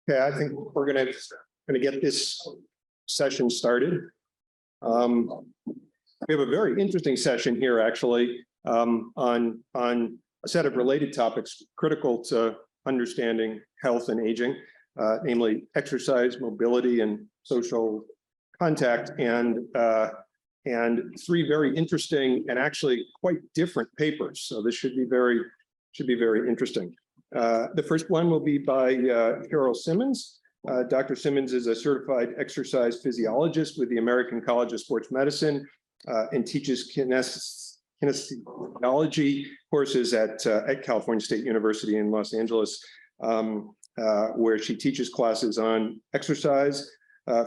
Okay, I think we're gonna get this session started. We have a very interesting session here, actually, on a set of related topics critical to understanding health and aging, namely exercise, mobility, and social contact, and three very interesting and actually quite different papers. So this should be very interesting. The first one will be by Cheryl Simmons. Dr. Simmons is a certified exercise physiologist with the American College of Sports Medicine and teaches kinesiology courses at California State University in Los Angeles, where she teaches classes on exercise,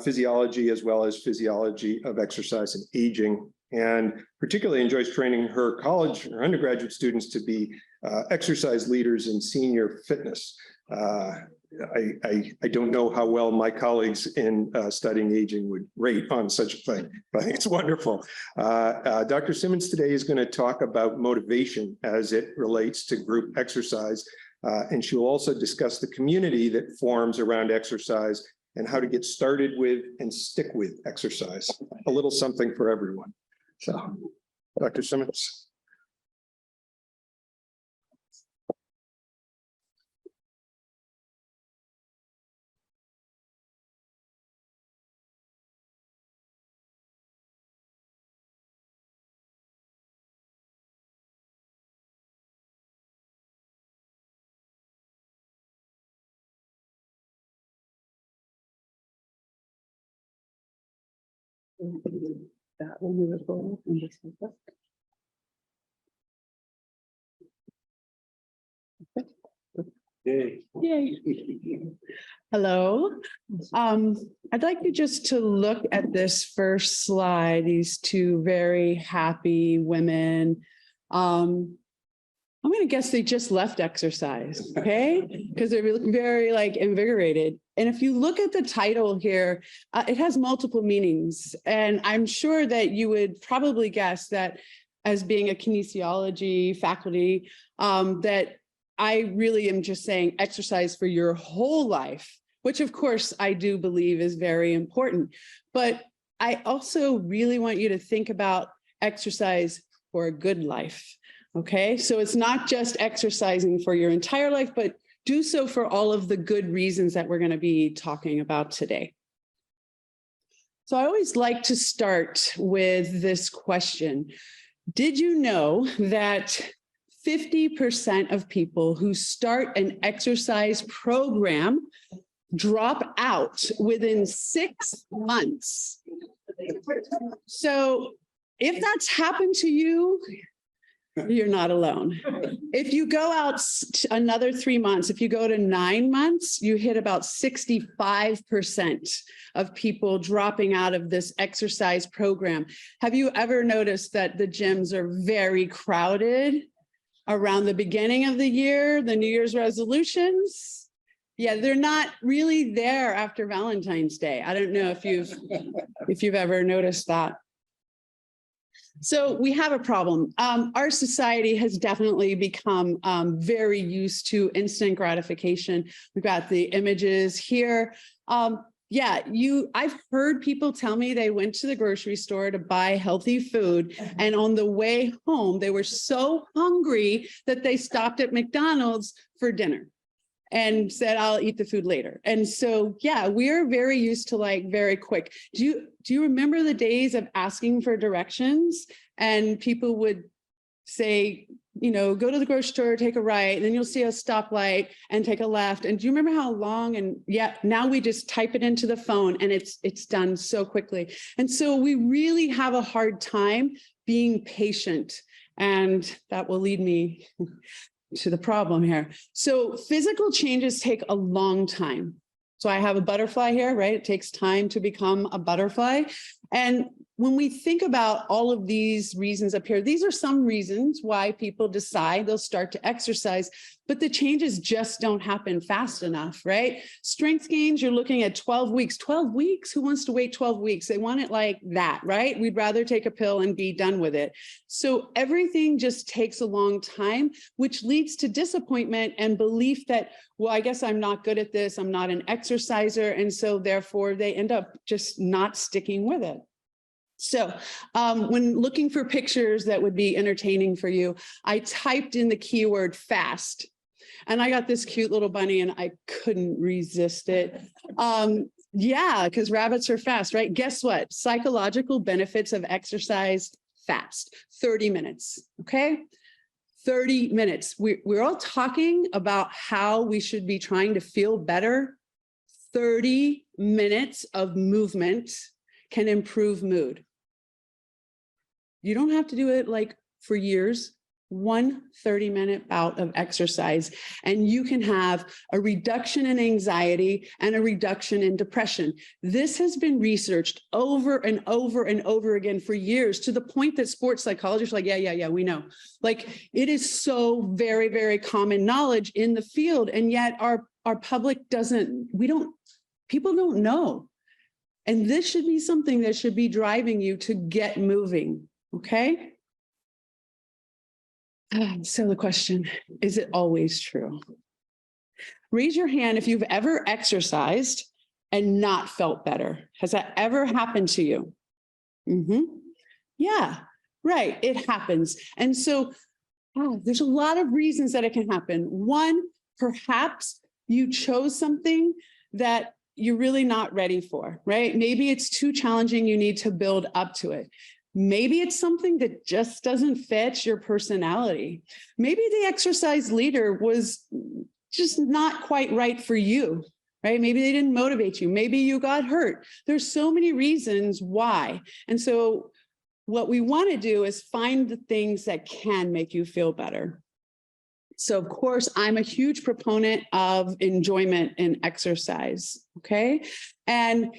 physiology, as well as physiology of exercise and aging, and particularly enjoys training her undergraduate students to be exercise leaders in senior fitness. I don't know how well my colleagues in studying aging would rate on such a thing, but it's wonderful. Dr. Simmons today is going to talk about motivation as it relates to group exercise, and she will also discuss the community that forms around exercise and how to get started with and stick with exercise. A little something for everyone. So, Dr. Simmons. That will move it forward and this one first. Yay. Yay. Hello. I'd like you just to look at this first slide, these two very happy women. I'm going to guess they just left exercise, okay? Because they're very invigorated. And if you look at the title here, it has multiple meanings. And I'm sure that you would probably guess that as being a kinesiology faculty, that I really am just saying exercise for your whole life, which of course I do believe is very important. But I also really want you to think about exercise for a good life. Okay, so it's not just exercising for your entire life, but do so for all of the good reasons that we're going to be talking about today. So I always like to start with this question. Did you know that 50% of people who start an exercise program drop out within 6 months? So if that's happened to you, you're not alone. If you go out another 3 months, if you go to 9 months, you hit about 65% of people dropping out of this exercise program. Have you ever noticed that the gyms are very crowded around the beginning of the year, the New Year's resolutions? Yeah, they're not really there after Valentine's Day. I don't know if you've ever noticed that. So we have a problem. Our society has definitely become very used to instant gratification. We've got the images here. I've heard people tell me they went to the grocery store to buy healthy food, and on the way home, they were so hungry that they stopped at McDonald's for dinner and said, I'll eat the food later. And so, yeah, we are very used to very quick. Do you remember the days of asking for directions and people would say, go to the grocery store, take a right, and then you'll see a stoplight and take a left. And do you remember how long? And yeah, now we just type it into the phone and it's done so quickly. And so we really have a hard time being patient. And that will lead me to the problem here. So physical changes take a long time. So I have a butterfly here, right? It takes time to become a butterfly. And when we think about all of these reasons up here, these are some reasons why people decide they'll start to exercise, but the changes just don't happen fast enough, right? Strength gains, you're looking at 12 weeks. 12 weeks? Who wants to wait 12 weeks? They want it like that, right? We'd rather take a pill and be done with it. So everything just takes a long time, which leads to disappointment and belief that, well, I guess I'm not good at this. I'm not an exerciser. And so therefore they end up just not sticking with it. So when looking for pictures that would be entertaining for you, I typed in the keyword fast, and I got this cute little bunny and I couldn't resist it. Yeah, because rabbits are fast, right? Guess what? Psychological benefits of exercise fast, 30 minutes, okay? 30 minutes. We're all talking about how we should be trying to feel better. 30 minutes of movement can improve mood. You don't have to do it like for years, one 30-minute bout of exercise, and you can have a reduction in anxiety and a reduction in depression. This has been researched over and over and over again for years, to the point that sports psychologists are like, yeah, we know. Like, it is so very, very common knowledge in the field, and yet our public doesn't, people don't know. And this should be something that should be driving you to get moving. Okay. So the question, is it always true? Raise your hand if you've ever exercised and not felt better. Has that ever happened to you? Yeah, right. It happens. And so there's a lot of reasons that it can happen. One, perhaps you chose something that you're really not ready for, right? Maybe it's too challenging. You need to build up to it. Maybe it's something that just doesn't fit your personality. Maybe the exercise leader was just not quite right for you, right? Maybe they didn't motivate you. Maybe you got hurt. There's so many reasons why. And so what we want to do is find the things that can make you feel better. So of course, I'm a huge proponent of enjoyment in exercise, okay? And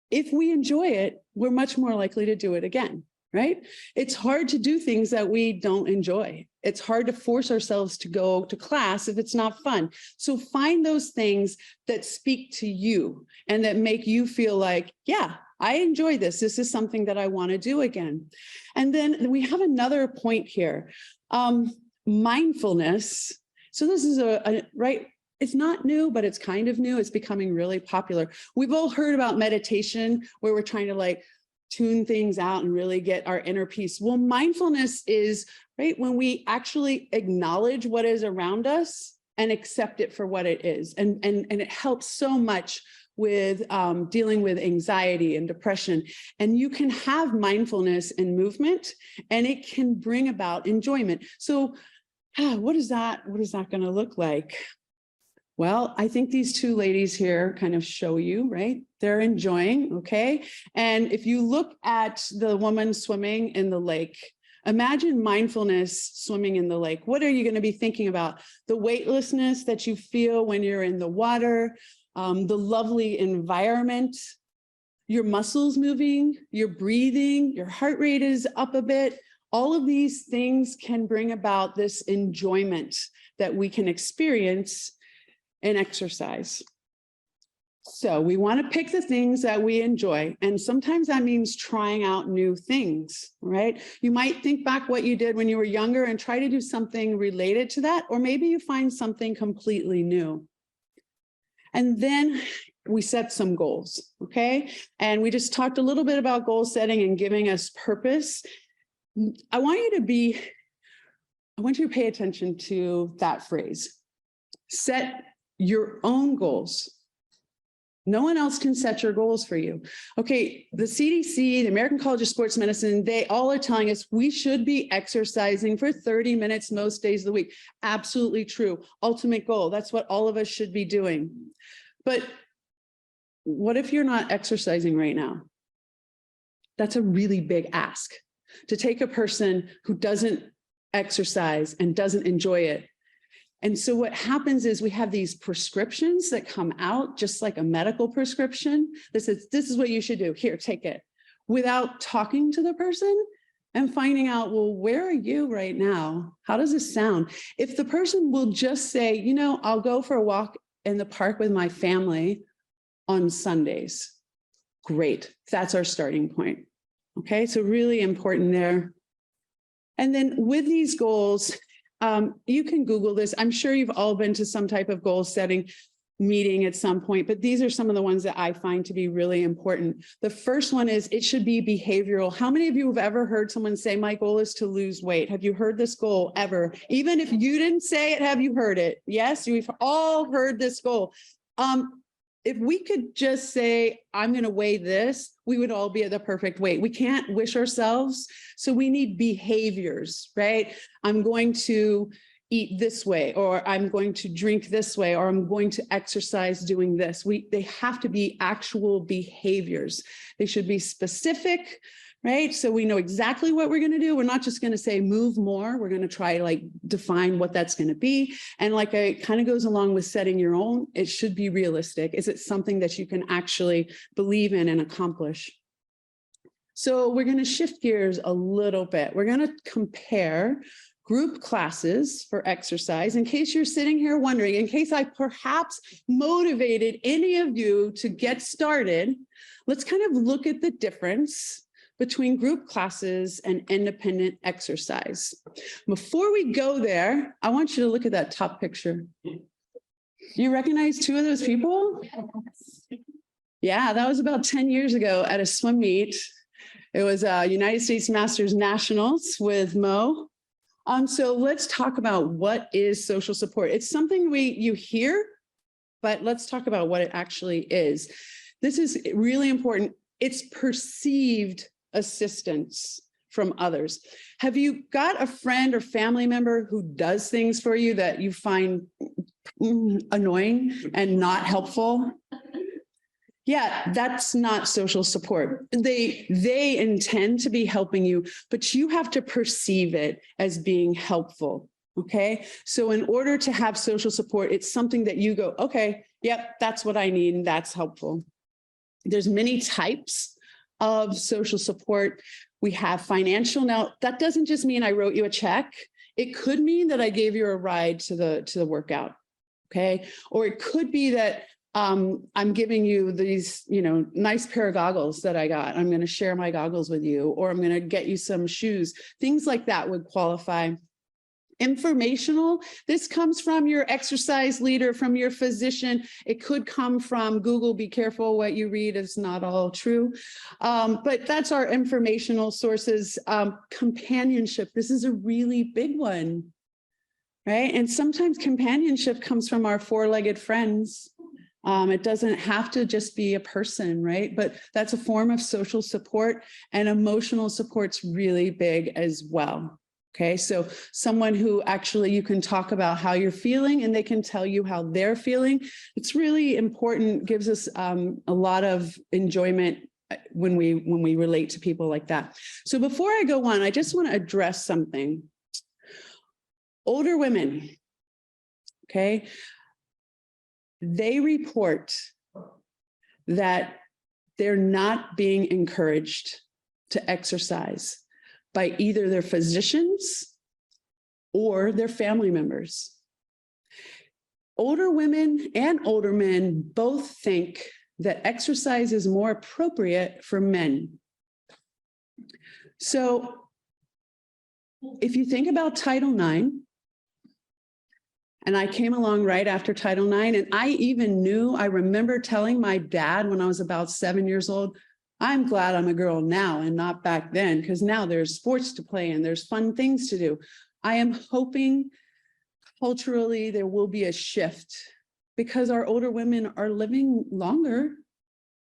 if we enjoy it, we're much more likely to do it again, right? It's hard to do things that we don't enjoy. It's hard to force ourselves to go to class if it's not fun. So find those things that speak to you and that make you feel like, yeah, I enjoy this. This is something that I want to do again. And then we have another point here. Mindfulness. So this is right. It's not new, but it's kind of new. It's becoming really popular. We've all heard about meditation, where we're trying to like tune things out and really get our inner peace. Well, mindfulness is right when we actually acknowledge what is around us and accept it for what it is. And it helps so much with dealing with anxiety and depression. And you can have mindfulness and movement, and it can bring about enjoyment. So what is that going to look like? Well, I think these two ladies here kind of show you, right? They're enjoying, okay? And if you look at the woman swimming in the lake, imagine mindfulness swimming in the lake. What are you going to be thinking about? The weightlessness that you feel when you're in the water, the lovely environment, your muscles moving, your breathing, your heart rate is up a bit. All of these things can bring about this enjoyment that we can experience in exercise. So we want to pick the things that we enjoy. And sometimes that means trying out new things, right? You might think back what you did when you were younger and try to do something related to that, or maybe you find something completely new. And then we set some goals, okay? And we just talked a little bit about goal setting and giving us purpose. I want you to pay attention to that phrase. Set your own goals. No one else can set your goals for you. Okay, the CDC, the American College of Sports Medicine, they all are telling us we should be exercising for 30 minutes most days of the week. Absolutely true. Ultimate goal. That's what all of us should be doing. But what if you're not exercising right now? That's a really big ask. To take a person who doesn't exercise and doesn't enjoy it. And so what happens is we have these prescriptions that come out just like a medical prescription that says, this is what you should do. Here, take it. without talking to the person and finding out, well, where are you right now? How does this sound? If the person will just say, you know, I'll go for a walk in the park with my family on Sundays. Great. That's our starting point. Okay, so really important there. And then with these goals, you can Google this. I'm sure you've all been to some type of goal setting meeting at some point, but these are some of the ones that I find to be really important. The first one is it should be behavioral. How many of you have ever heard someone say, my goal is to lose weight? Have you heard this goal ever? Even if you didn't say it, have you heard it? Yes, we've all heard this goal. If we could just say, I'm going to weigh this, we would all be at the perfect weight. We can't wish ourselves. So we need behaviors, right? I'm going to eat this way, or I'm going to drink this way, or I'm going to exercise doing this. They have to be actual behaviors. They should be specific, right? So we know exactly what we're going to do. We're not just going to say move more. We're going to try to like define what that's going to be. And like it kind of goes along with setting your own, it should be realistic. Is it something that you can actually believe in and accomplish? So we're going to shift gears a little bit. We're going to compare group classes for exercise, in case you're sitting here wondering, in case I perhaps motivated any of you to get started, let's kind of look at the difference between group classes and independent exercise. Before we go there, I want you to look at that top picture. Do you recognize two of those people? Yeah, that was about 10 years ago at a swim meet. It was United States Masters Nationals with Mo. So let's talk about what is social support. It's something you hear, but let's talk about what it actually is. This is really important. It's perceived assistance from others. Have you got a friend or family member who does things for you that you find annoying and not helpful? Yeah, that's not social support. They intend to be helping you, but you have to perceive it as being helpful. Okay. So in order to have social support, it's something that you go, okay, yep, that's what I need. And that's helpful. There's many types of social support. We have financial. Now, that doesn't just mean I wrote you a check. It could mean that I gave you a ride to the workout. Okay. Or it could be that I'm giving you these, nice pair of goggles that I got. I'm going to share my goggles with you, or I'm going to get you some shoes. Things like that would qualify. Informational, this comes from your exercise leader, from your physician. It could come from Google. Be careful what you read, is not all true. But that's our informational sources. Companionship, this is a really big one, right? And sometimes companionship comes from our four-legged friends. It doesn't have to just be a person, right? But that's a form of social support, and emotional support's really big as well. Okay, so someone who actually you can talk about how you're feeling and they can tell you how they're feeling. It's really important, gives us a lot of enjoyment when we relate to people like that. So before I go on, I just want to address something. Older women, okay? They report that they're not being encouraged to exercise by either their physicians or their family members. Older women and older men both think that exercise is more appropriate for men. So if you think about Title IX, and I came along right after Title IX, and I remember telling my dad when I was about 7 years old, I'm glad I'm a girl now and not back then, because now there's sports to play and there's fun things to do. I am hoping culturally there will be a shift, because our older women are living longer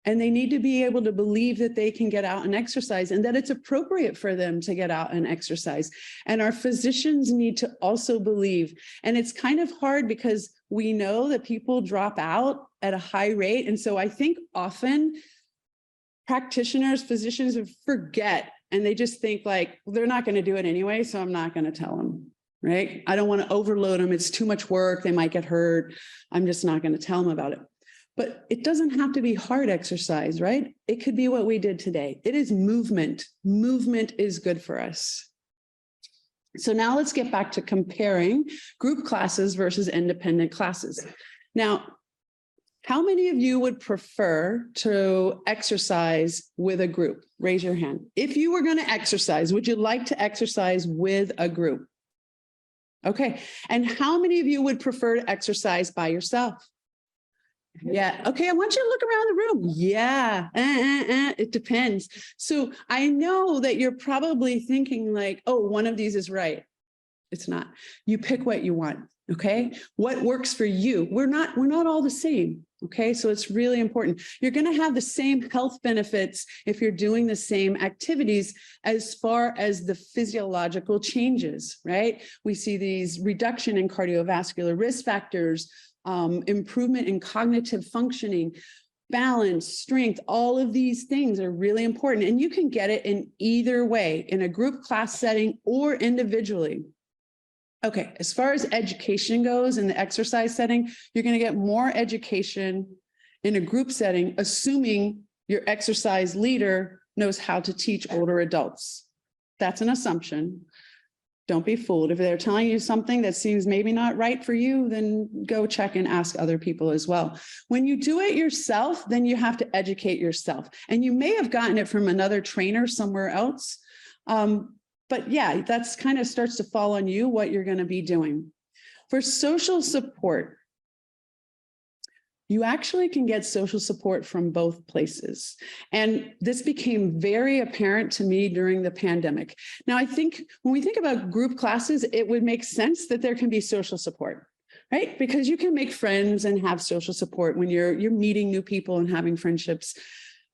and they need to be able to believe that they can get out and exercise and that it's appropriate for them to get out and exercise. And our physicians need to also believe. And it's kind of hard because we know that people drop out at a high rate. And so I think often practitioners, physicians forget, and they just think like, they're not going to do it anyway, so I'm not going to tell them, right? I don't want to overload them. It's too much work. They might get hurt. I'm just not going to tell them about it. But it doesn't have to be hard exercise, right? It could be what we did today. It is movement. Movement is good for us. So now let's get back to comparing group classes versus independent classes. Now, how many of you would prefer to exercise with a group? Raise your hand. If you were going to exercise, would you like to exercise with a group? Okay. And how many of you would prefer to exercise by yourself? Yeah. Okay. I want you to look around the room. Yeah. It depends. So I know that you're probably thinking like, oh, one of these is right. It's not. You pick what you want. Okay. What works for you? We're not all the same. Okay. So it's really important. You're going to have the same health benefits if you're doing the same activities as far as the physiological changes, right? We see these reduction in cardiovascular risk factors, improvement in cognitive functioning, balance, strength, all of these things are really important. And you can get it in either way, in a group class setting or individually. Okay, as far as education goes in the exercise setting, you're going to get more education in a group setting, assuming your exercise leader knows how to teach older adults. That's an assumption. Don't be fooled. If they're telling you something that seems maybe not right for you, then go check and ask other people as well. When you do it yourself, then you have to educate yourself. And you may have gotten it from another trainer somewhere else. But yeah, that's kind of starts to fall on you what you're going to be doing. For social support, you actually can get social support from both places. And this became very apparent to me during the pandemic. Now, I think when we think about group classes, it would make sense that there can be social support, right? Because you can make friends and have social support when you're meeting new people and having friendships.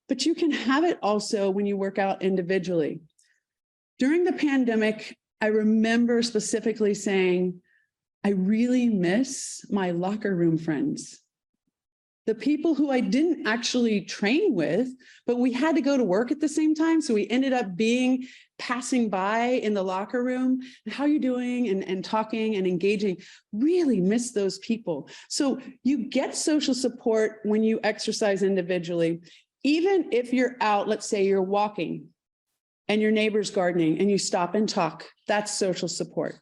But you can have it also when you work out individually. During the pandemic, I remember specifically saying, I really miss my locker room friends. The people who I didn't actually train with, but we had to go to work at the same time. So we ended up passing by in the locker room. How are you doing? And talking and engaging. Really miss those people. So you get social support when you exercise individually. Even if you're out, let's say you're walking and your neighbor's gardening and you stop and talk, that's social support.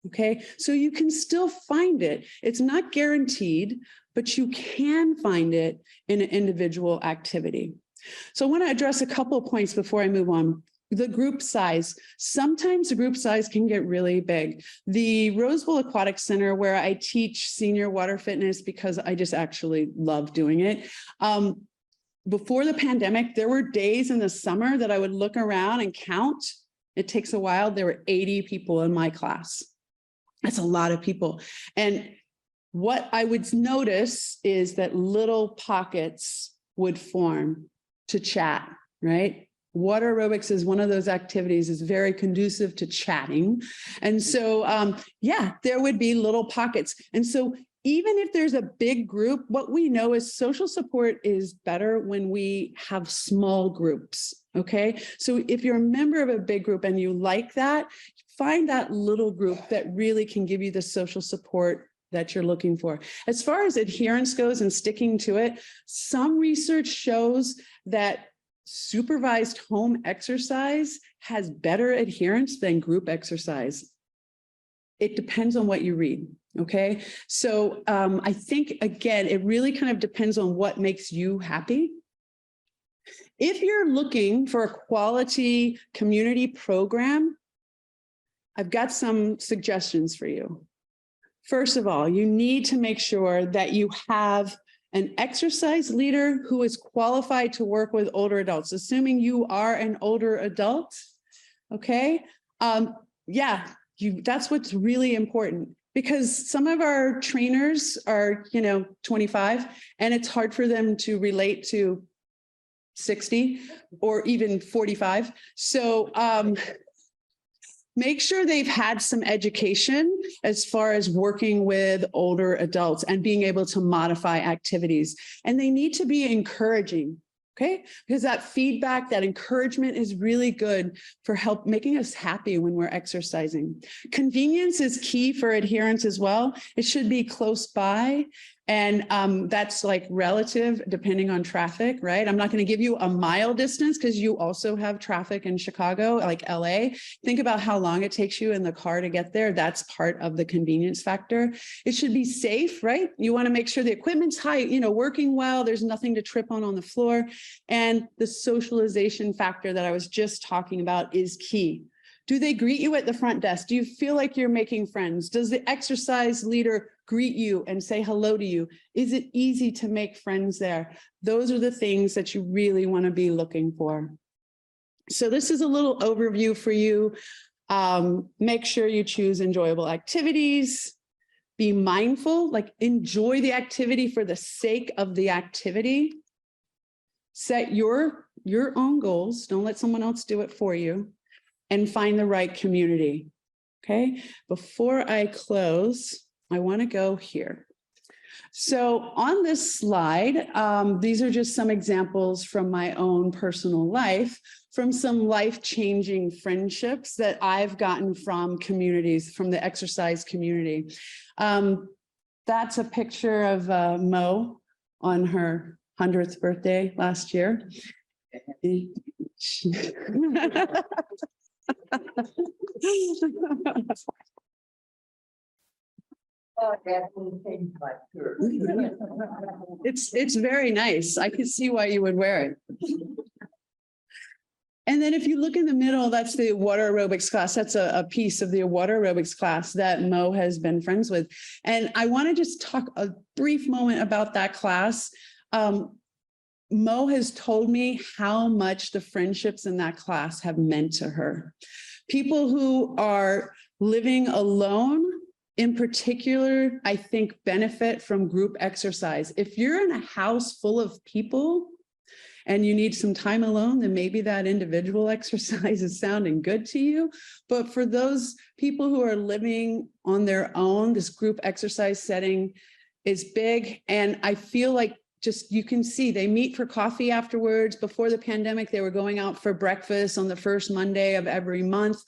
Okay, so you can still find it. It's not guaranteed, but you can find it in an individual activity. So I want to address a couple of points before I move on. The group size. Sometimes the group size can get really big. The Rose Bowl Aquatic Center, where I teach senior water fitness because I just actually love doing it. Before the pandemic, there were days in the summer that I would look around and count. It takes a while. There were 80 people in my class. That's a lot of people. And what I would notice is that little pockets would form to chat, right? Water aerobics is one of those activities is very conducive to chatting. And so, yeah, there would be little pockets. And so even if there's a big group, what we know is social support is better when we have small groups, okay? So if you're a member of a big group and you like that, find that little group that really can give you the social support that you're looking for. As far as adherence goes and sticking to it, some research shows that supervised home exercise has better adherence than group exercise. It depends on what you read. Okay, so I think, again, it really kind of depends on what makes you happy. If you're looking for a quality community program, I've got some suggestions for you. First of all, you need to make sure that you have an exercise leader who is qualified to work with older adults, assuming you are an older adult. Okay, yeah, that's what's really important. Because some of our trainers are, 25, and it's hard for them to relate to 60 or even 45. So make sure they've had some education as far as working with older adults and being able to modify activities. And they need to be encouraging. Okay, because that feedback, that encouragement is really good for making us happy when we're exercising. Convenience is key for adherence as well. It should be close by. And that's like relative depending on traffic, right? I'm not going to give you a mile distance because you also have traffic in Chicago, like LA. Think about how long it takes you in the car to get there. That's part of the convenience factor. It should be safe, right? You want to make sure the equipment's high, working well. There's nothing to trip on the floor. And the socialization factor that I was just talking about is key. Do they greet you at the front desk? Do you feel like you're making friends? Does the exercise leader greet you and say hello to you? Is it easy to make friends there? Those are the things that you really want to be looking for. So this is a little overview for you. Make sure you choose enjoyable activities. Be mindful, like enjoy the activity for the sake of the activity. Set your own goals. Don't let someone else do it for you. And find the right community. Okay, before I close, I want to go here. So on this slide, these are just some examples from my own personal life, from some life-changing friendships that I've gotten from communities, from the exercise community. That's a picture of Mo on her 100th birthday last year. It's very nice. I can see why you would wear it. And then if you look in the middle, that's the water aerobics class. That's a piece of the water aerobics class that Mo has been friends with. And I want to just talk a brief moment about that class. Mo has told me how much the friendships in that class have meant to her. People who are living alone, in particular, I think benefit from group exercise. If you're in a house full of people and you need some time alone, then maybe that individual exercise is sounding good to you. But for those people who are living on their own, this group exercise setting is big. And I feel like just, you can see they meet for coffee afterwards. Before the pandemic, they were going out for breakfast on the first Monday of every month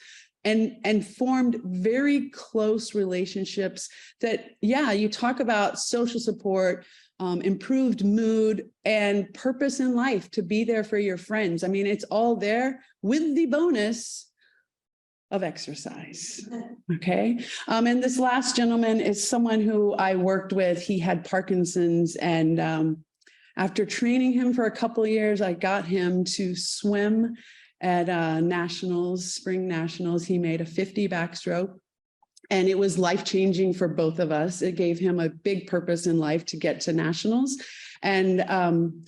and formed very close relationships that, yeah, you talk about social support, improved mood and purpose in life to be there for your friends. I mean, it's all there with the bonus of exercise. Okay. And this last gentleman is someone who I worked with. He had Parkinson's, and after training him for a couple of years, I got him to swim at nationals, spring nationals. He made a 50 backstroke, and it was life-changing for both of us. It gave him a big purpose in life to get to nationals. And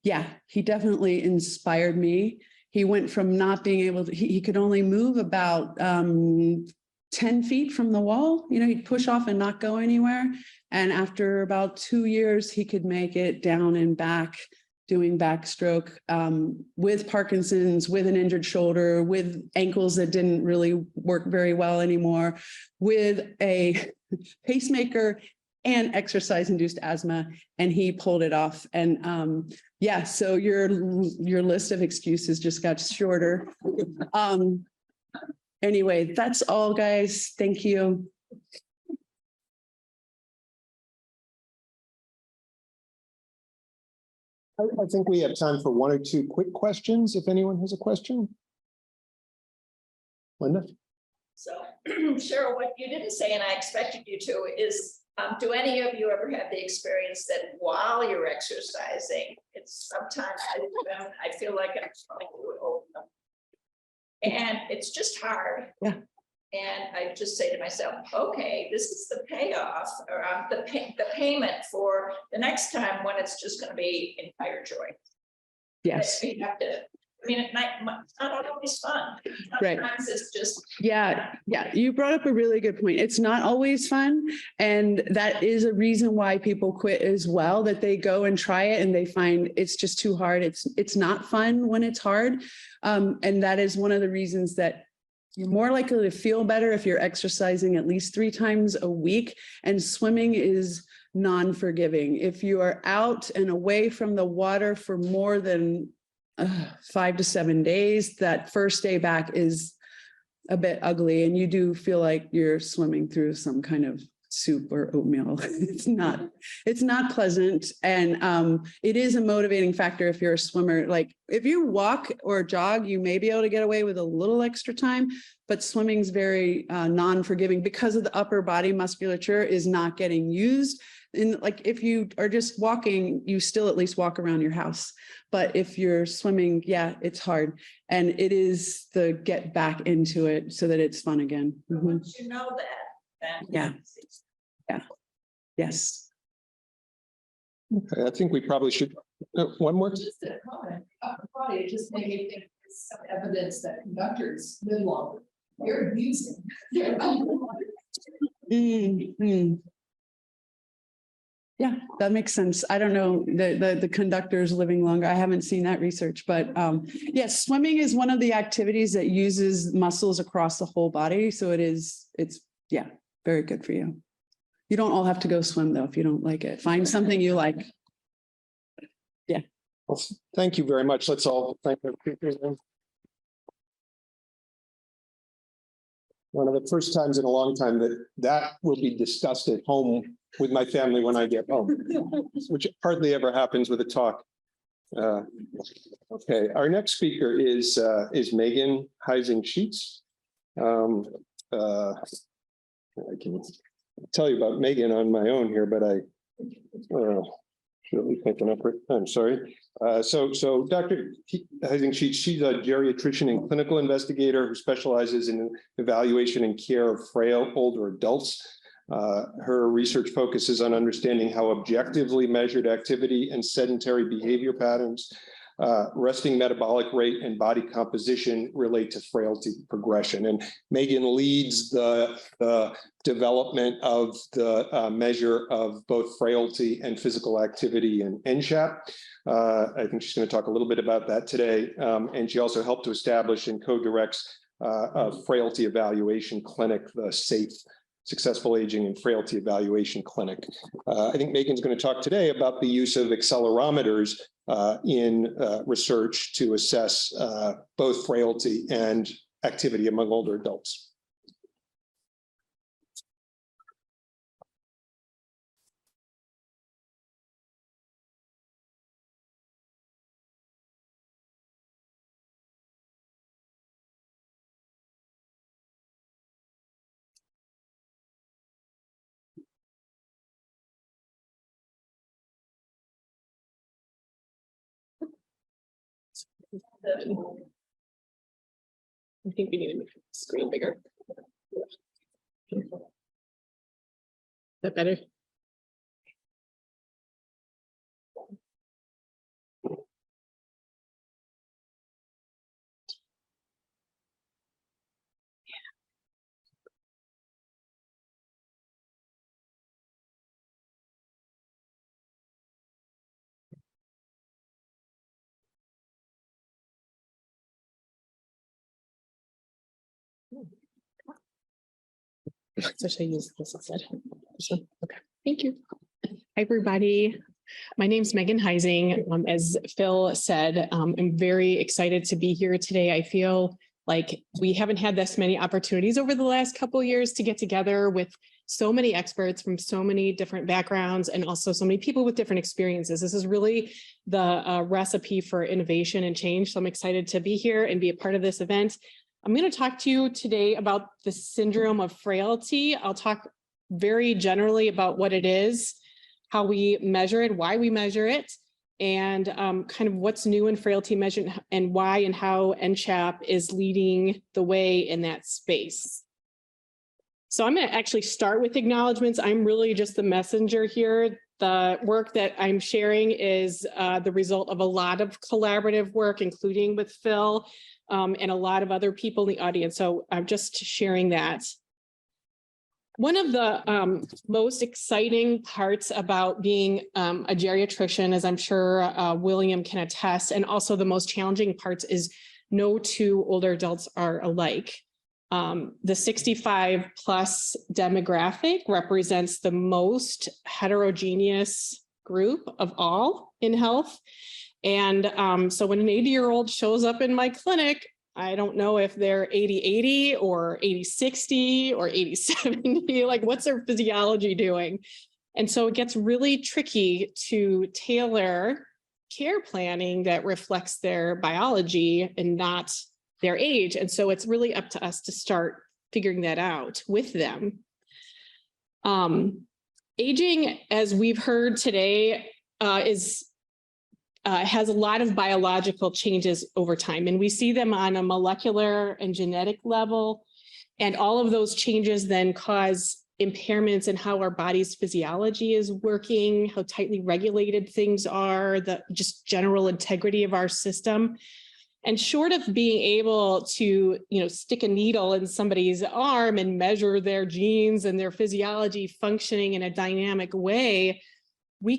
yeah, he definitely inspired me. He went from not being able to, he could only move about 10 feet from the wall. He'd push off and not go anywhere. And after about 2 years, he could make it down and back, doing backstroke with Parkinson's, with an injured shoulder, with ankles that didn't really work very well anymore, with a pacemaker and exercise-induced asthma, and he pulled it off. And yeah, so your list of excuses just got shorter. Anyway, that's all, guys. Thank you. I think we have time for one or two quick questions, if anyone has a question. Linda? So, Cheryl, what you didn't say, and I expected you to, is do any of you ever have the experience that while you're exercising, it's sometimes I feel like I'm trying to open them. And it's just hard. Yeah. And I just say to myself, okay, this is the payoff, or the payment for the next time when it's just going to be entire joy. Yes. You have to, I mean, it's not always fun. Sometimes right. It's just. Yeah. You brought up a really good point. It's not always fun. And that is a reason why people quit as well, that they go and try it and they find it's just too hard. It's not fun when it's hard. And that is one of the reasons that you're more likely to feel better if you're exercising at least 3 times a week, and swimming is non-forgiving. If you are out and away from the water for more than 5 to 7 days, that first day back is a bit ugly, and you do feel like you're swimming through some kind of soup or oatmeal. It's not pleasant. And it is a motivating factor if you're a swimmer. Like if you walk or jog, you may be able to get away with a little extra time, but swimming's very non-forgiving because of the upper body musculature is not getting used. And like if you are just walking, you still at least walk around your house. But if you're swimming, yeah, it's hard. And it is the get back into it so that it's fun again. Once you know that. Yeah. Yes. Okay, I think we probably should, one more. Just a comment, upper body, it just made me think there's some evidence that conductors live longer. They're using. Yeah, that makes sense. I don't know the conductors living longer. I haven't seen that research, but yes, swimming is one of the activities that uses muscles across the whole body. So it's very good for you. You don't all have to go swim though if you don't like it. Find something you like. Yeah. Well, thank you very much. Let's all thank our speakers. One of the first times in a long time that will be discussed at home with my family when I get home, which hardly ever happens with a talk. Okay, our next speaker is Megan Huisingh-Scheetz. I can tell you about Megan on my own here, but I should be picking up her. I'm sorry. So Dr. Huisingh-Scheetz, she's a geriatrician and clinical investigator who specializes in evaluation and care of frail older adults. Her research focuses on understanding how objectively measured activity and sedentary behavior patterns, resting metabolic rate and body composition relate to frailty progression. And Megan leads the development of the measure of both frailty and physical activity in NSHAP. I think she's going to talk a little bit about that today. And she also helped to establish and co-directs a frailty evaluation clinic, the SAFE, Successful Aging and Frailty Evaluation Clinic. I think Megan's going to talk today about the use of accelerometers in research to assess both frailty and activity among older adults. I think we need to make the screen bigger. Is that better? So should I use this instead? This one? Okay, thank you. Hi, everybody. My name's Megan Huisingh. As Phil said, I'm very excited to be here today. I feel like we haven't had this many opportunities over the last couple of years to get together with so many experts from so many different backgrounds and also so many people with different experiences. This is really the recipe for innovation and change. So I'm excited to be here and be a part of this event. I'm going to talk to you today about the syndrome of frailty. I'll talk very generally about what it is, how we measure it, why we measure it, and kind of what's new in frailty measurement and why and how NSHAP is leading the way in that space. So I'm going to actually start with acknowledgements. I'm really just the messenger here. The work that I'm sharing is the result of a lot of collaborative work, including with Phil, and a lot of other people in the audience. So I'm just sharing that. One of the most exciting parts about being a geriatrician, as I'm sure William can attest, and also the most challenging parts is no two older adults are alike. The 65 plus demographic represents the most heterogeneous group of all in health. And so when an 80-year-old shows up in my clinic, I don't know if they're 80-80 or 80-60 or 80-70, like what's their physiology doing? And so it gets really tricky to tailor care planning that reflects their biology and not their age. And so it's really up to us to start figuring that out with them. Aging, as we've heard today, has a lot of biological changes over time, and we see them on a molecular and genetic level. And all of those changes then cause impairments in how our body's physiology is working, how tightly regulated things are, the just general integrity of our system. And short of being able to, stick a needle in somebody's arm and measure their genes and their physiology functioning in a dynamic way, we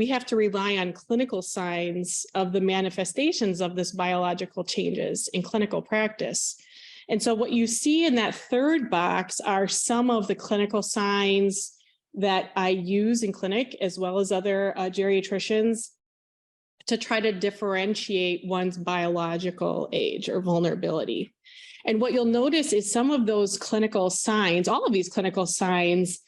have to rely on clinical signs of the manifestations of this biological changes in clinical practice. And so what you see in that third box are some of the clinical signs that I use in clinic, as well as other geriatricians, to try to differentiate one's biological age or vulnerability. And what you'll notice is some of those clinical signs, all of these clinical signs,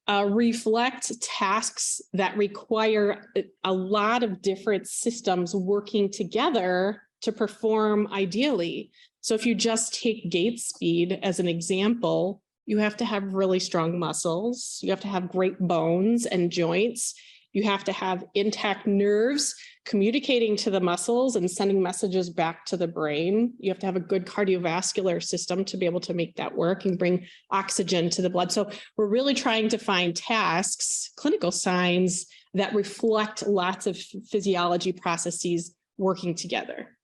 reflect tasks that require a lot of different systems working together to perform ideally. So if you just take gait speed as an example, you have to have really strong muscles, you have to have great bones and joints, you have to have intact nerves communicating to the muscles and sending messages back to the brain. You have to have a good cardiovascular system to be able to make that work and bring oxygen to the blood. So we're really trying to find tasks, clinical signs that reflect lots of physiology processes working together.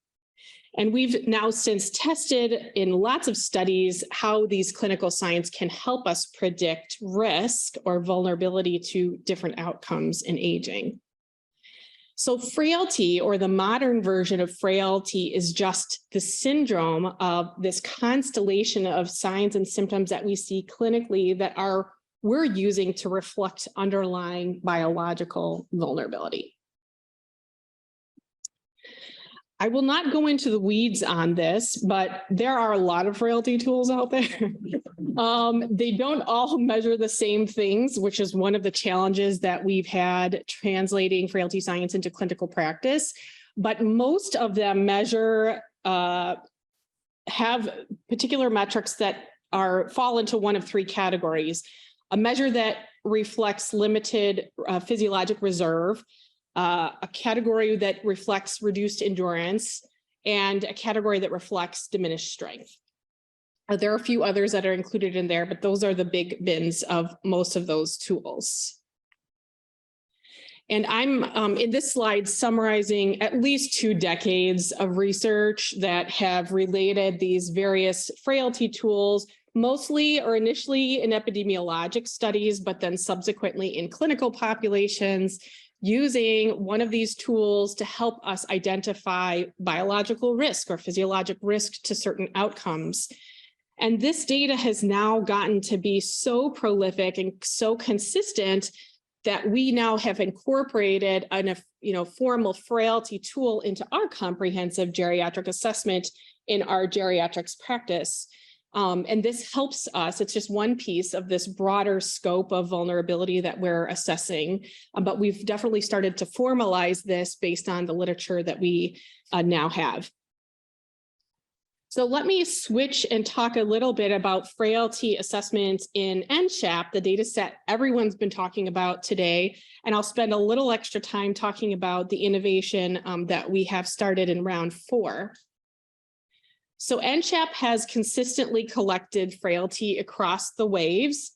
And we've now since tested in lots of studies how these clinical signs can help us predict risk or vulnerability to different outcomes in aging. So frailty, or the modern version of frailty, is just the syndrome of this constellation of signs and symptoms that we see clinically that we're using to reflect underlying biological vulnerability. I will not go into the weeds on this, but there are a lot of frailty tools out there. They don't all measure the same things, which is one of the challenges that we've had translating frailty science into clinical practice. But most of them measure, have particular metrics that fall into one of three categories. A measure that reflects limited physiologic reserve, a category that reflects reduced endurance, and a category that reflects diminished strength. There are a few others that are included in there, but those are the big bins of most of those tools. And I'm in this slide summarizing at least 2 decades of research that have related these various frailty tools, mostly or initially in epidemiologic studies, but then subsequently in clinical populations, using one of these tools to help us identify biological risk or physiologic risk to certain outcomes. And this data has now gotten to be so prolific and so consistent that we now have incorporated a formal frailty tool into our comprehensive geriatric assessment in our geriatrics practice. And this helps us. It's just one piece of this broader scope of vulnerability that we're assessing. But we've definitely started to formalize this based on the literature that we now have. So let me switch and talk a little bit about frailty assessments in NSHAP, the data set everyone's been talking about today. And I'll spend a little extra time talking about the innovation that we have started in round 4. So NSHAP has consistently collected frailty across the waves.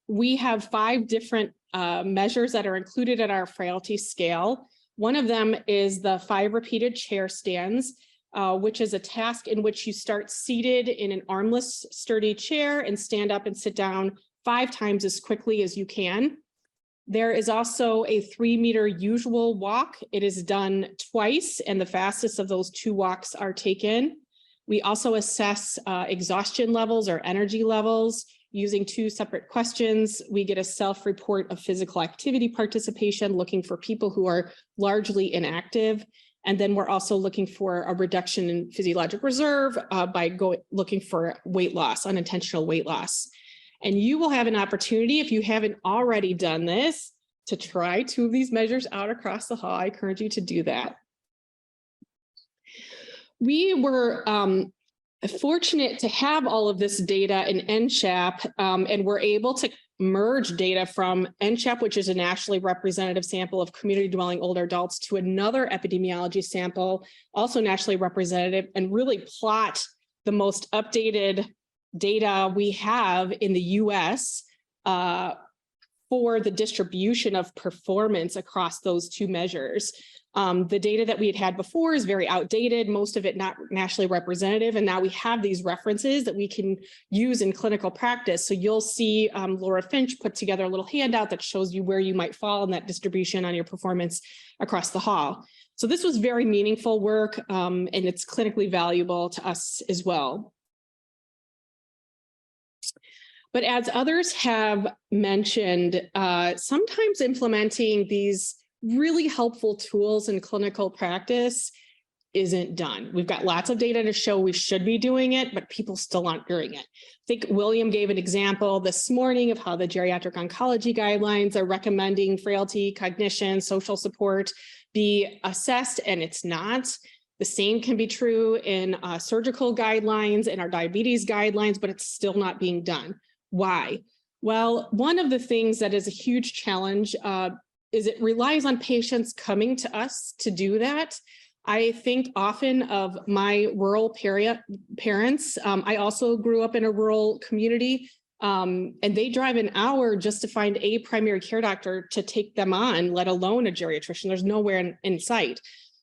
We have 5 different measures that are included in our frailty scale. One of them is the 5 repeated chair stands, which is a task in which you start seated in an armless, sturdy chair and stand up and sit down 5 times as quickly as you can. There is also a 3-meter usual walk. It is done twice, and the fastest of those 2 walks are taken. We also assess exhaustion levels or energy levels using 2 separate questions. We get a self-report of physical activity participation, looking for people who are largely inactive. And then we're also looking for a reduction in physiologic reserve by looking for weight loss, unintentional weight loss. And you will have an opportunity, if you haven't already done this, to try 2 of these measures out across the hall. I encourage you to do that. We were fortunate to have all of this data in NCHAP, and we're able to merge data from NCHAP, which is a nationally representative sample of community dwelling older adults, to another epidemiology sample, also nationally representative, and really plot the most updated data we have in the US for the distribution of performance across those 2 measures. The data that we had before is very outdated, most of it not nationally representative, and now we have these references that we can use in clinical practice. So you'll see Laura Finch put together a little handout that shows you where you might fall in that distribution on your performance across the hall. So this was very meaningful work, and it's clinically valuable to us as well. But as others have mentioned, sometimes implementing these really helpful tools in clinical practice isn't done. We've got lots of data to show we should be doing it, but people still aren't doing it. I think William gave an example this morning of how the geriatric oncology guidelines are recommending frailty, cognition, social support be assessed, and it's not. The same can be true in surgical guidelines and our diabetes guidelines, but it's still not being done. Why? Well, one of the things that is a huge challenge is it relies on patients coming to us to do that. I think often of my rural parents. I also grew up in a rural community, and they drive an hour just to find a primary care doctor to take them on, let alone a geriatrician. There's nowhere in sight.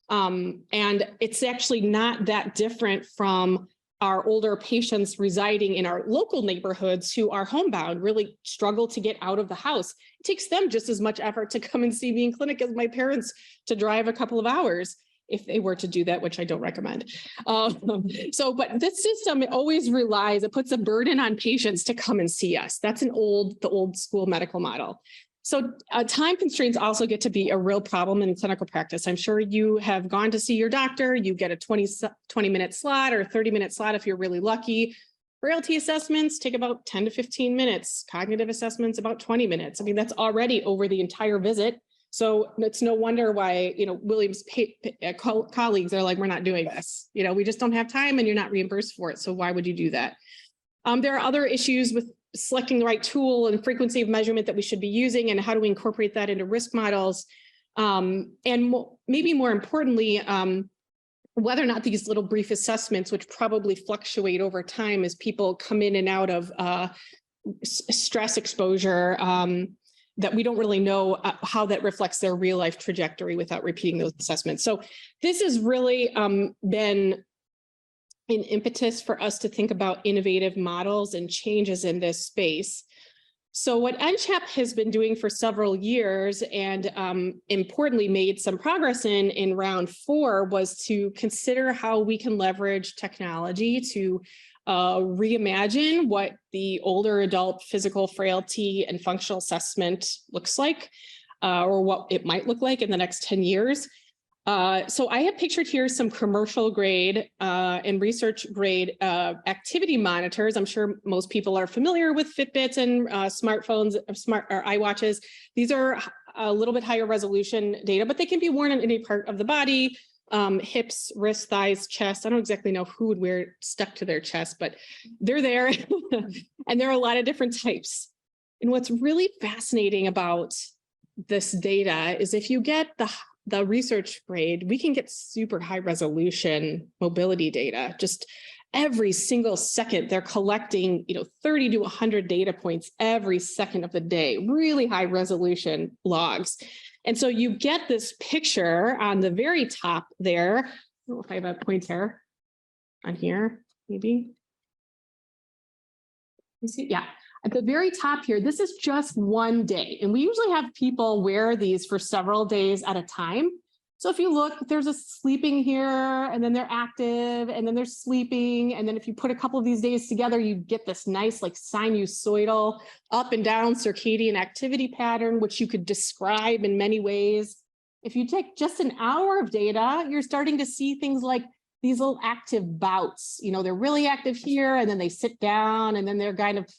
And it's actually not that different from our older patients residing in our local neighborhoods who are homebound, really struggle to get out of the house. It takes them just as much effort to come and see me in clinic as my parents to drive a couple of hours, if they were to do that, which I don't recommend. But this system, it always relies, it puts a burden on patients to come and see us. That's the old school medical model. So time constraints also get to be a real problem in clinical practice. I'm sure you have gone to see your doctor, you get a 20-minute slot or 30-minute slot if you're really lucky. Frailty assessments take about 10 to 15 minutes. Cognitive assessments about 20 minutes. I mean, that's already over the entire visit. So it's no wonder why, William's colleagues are like, we're not doing this. We just don't have time and you're not reimbursed for it. So why would you do that? There are other issues with selecting the right tool and frequency of measurement that we should be using, and how do we incorporate that into risk models? And maybe more importantly, whether or not these little brief assessments, which probably fluctuate over time as people come in and out of stress exposure, that we don't really know how that reflects their real life trajectory without repeating those assessments. So this has really been an impetus for us to think about innovative models and changes in this space. So what NCHAP has been doing for several years, and importantly made some progress in round 4, was to consider how we can leverage technology to reimagine what the older adult physical frailty and functional assessment looks like, or what it might look like in the next 10 years. So I have pictured here some commercial grade and research grade activity monitors. I'm sure most people are familiar with Fitbits and smartphones, or iWatches. These are a little bit higher resolution data, but they can be worn on any part of the body, hips, wrists, thighs, chest. I don't exactly know who would wear it stuck to their chest, but they're there. And there are a lot of different types. And what's really fascinating about this data is if you get the research grade, we can get super high resolution mobility data. Just every single second, they're collecting 30 to 100 data points every second of the day, really high resolution logs. And so you get this picture on the very top there. I don't know if I have a pointer on here, maybe. You see, yeah. At the very top here, this is just one day. And we usually have people wear these for several days at a time. So if you look, there's a sleeping here, and then they're active, and then they're sleeping. And then if you put a couple of these days together, you get this nice like sinusoidal up and down circadian activity pattern, which you could describe in many ways. If you take just an hour of data, you're starting to see things like these little active bouts. You know, they're really active here, and then they sit down, and then they're kind of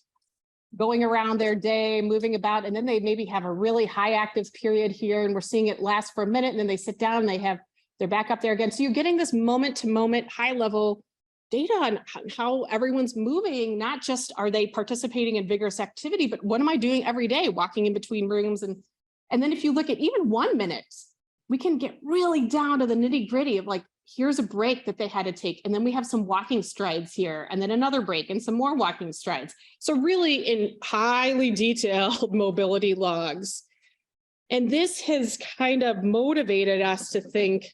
going around their day, moving about, and then they maybe have a really high active period here, and we're seeing it last for a minute, and then they sit down and they're back up there again. So you're getting this moment to moment high level data on how everyone's moving, not just are they participating in vigorous activity, but what am I doing every day, walking in between rooms. And then if you look at even 1 minute, we can get really down to the nitty gritty of like, here's a break that they had to take. And then we have some walking strides here, and then another break and some more walking strides. So really in highly detailed mobility logs. And this has kind of motivated us to think,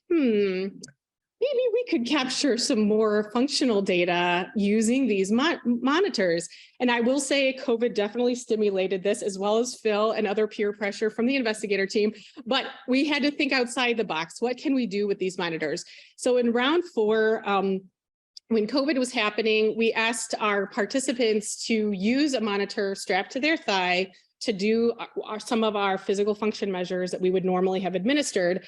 maybe we could capture some more functional data using these monitors. And I will say COVID definitely stimulated this, as well as Phil and other peer pressure from the investigator team, but we had to think outside the box. What can we do with these monitors? So in round 4, when COVID was happening, we asked our participants to use a monitor strapped to their thigh to do some of our physical function measures that we would normally have administered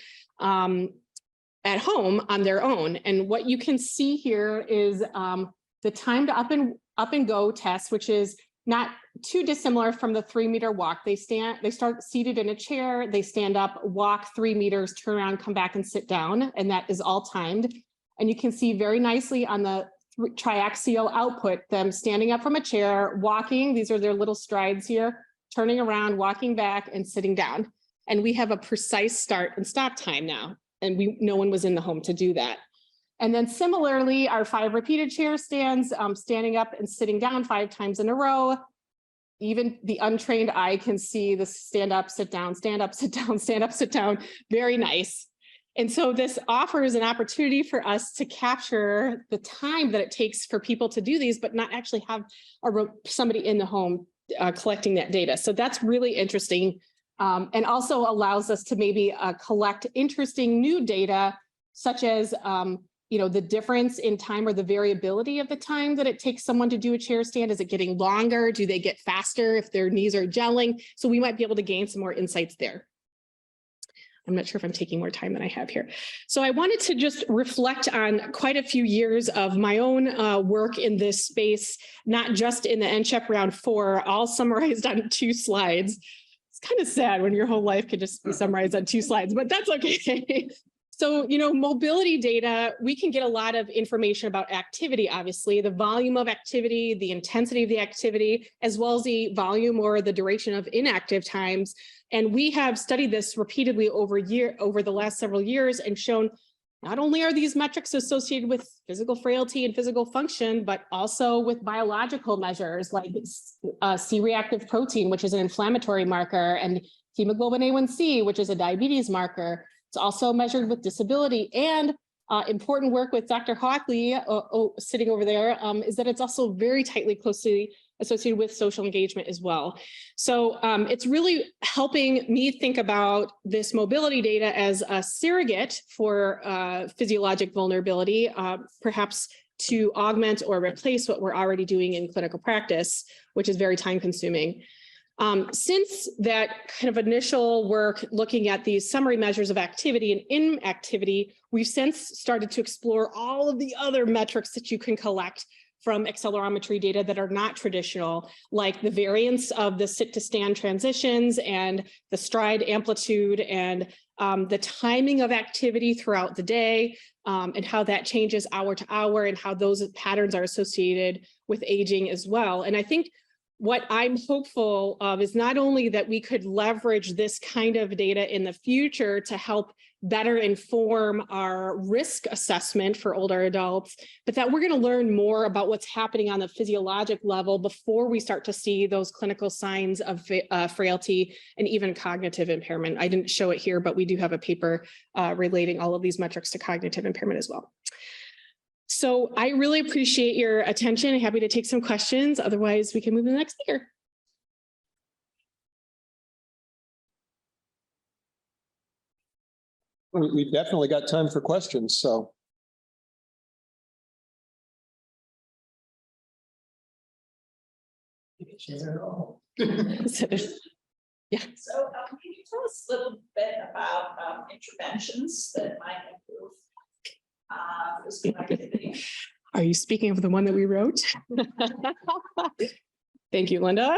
at home on their own. And what you can see here is the time to up and go test, which is not too dissimilar from the 3-meter walk. They start seated in a chair, they stand up, walk 3 meters, turn around, come back and sit down, and that is all timed. And you can see very nicely on the triaxial output, them standing up from a chair, walking, these are their little strides here, turning around, walking back and sitting down. And we have a precise start and stop time now. And no one was in the home to do that. And then similarly, our 5 repeated chair stands, standing up and sitting down 5 times in a row. Even the untrained eye can see the stand up, sit down, stand up, sit down, stand up, sit down. Very nice. And so this offers an opportunity for us to capture the time that it takes for people to do these, but not actually have somebody in the home collecting that data. So that's really interesting. And also allows us to maybe collect interesting new data, such as the difference in time or the variability of the time that it takes someone to do a chair stand. Is it getting longer? Do they get faster if their knees are gelling? So we might be able to gain some more insights there. I'm not sure if I'm taking more time than I have here. So I wanted to just reflect on quite a few years of my own work in this space, not just in the NCHEP round 4, all summarized on 2 slides. It's kind of sad when your whole life could just be summarized on 2 slides, but that's okay. So, mobility data, we can get a lot of information about activity, obviously, the volume of activity, the intensity of the activity, as well as the volume or the duration of inactive times. And we have studied this repeatedly over the last several years and shown not only are these metrics associated with physical frailty and physical function, but also with biological measures like C-reactive protein, which is an inflammatory marker, and hemoglobin A1C, which is a diabetes marker. It's also measured with disability, and important work with Dr. Hockley sitting over there is that it's also very closely associated with social engagement as well. So it's really helping me think about this mobility data as a surrogate for physiologic vulnerability, perhaps to augment or replace what we're already doing in clinical practice, which is very time consuming. Since that kind of initial work looking at these summary measures of activity and inactivity, we've since started to explore all of the other metrics that you can collect from accelerometry data that are not traditional, like the variance of the sit to stand transitions and the stride amplitude and the timing of activity throughout the day, and how that changes hour to hour and how those patterns are associated with aging as well. And I think what I'm hopeful of is not only that we could leverage this kind of data in the future to help better inform our risk assessment for older adults, but that we're going to learn more about what's happening on the physiologic level before we start to see those clinical signs of frailty and even cognitive impairment. I didn't show it here, but we do have a paper relating all of these metrics to cognitive impairment as well. So I really appreciate your attention. I'm happy to take some questions. Otherwise, we can move to the next speaker. We've definitely got time for questions, so. Yeah. So can you tell us a little bit about intervention interventions that might improve physical activity? Are you speaking of the one that we wrote? Thank you, Linda.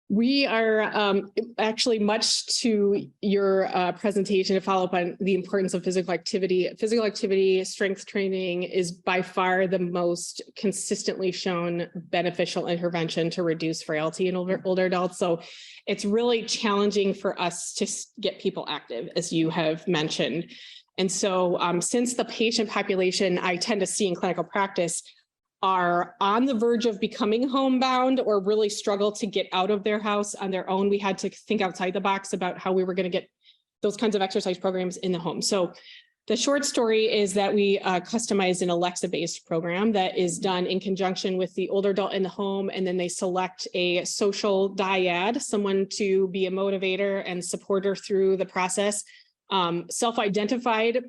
We are actually, much to your presentation, to follow up on the importance of physical activity. Physical activity, strength training is by far the most consistently shown beneficial intervention to reduce frailty in older adults. So it's really challenging for us to get people active, as you have mentioned. And so since the patient population I tend to see in clinical practice are on the verge of becoming homebound or really struggle to get out of their house on their own, we had to think outside the box about how we were going to get those kinds of exercise programs in the home. So the short story is that we customized an Alexa-based program that is done in conjunction with the older adult in the home, and then they select a social dyad, someone to be a motivator and supporter through the process. Self-identified,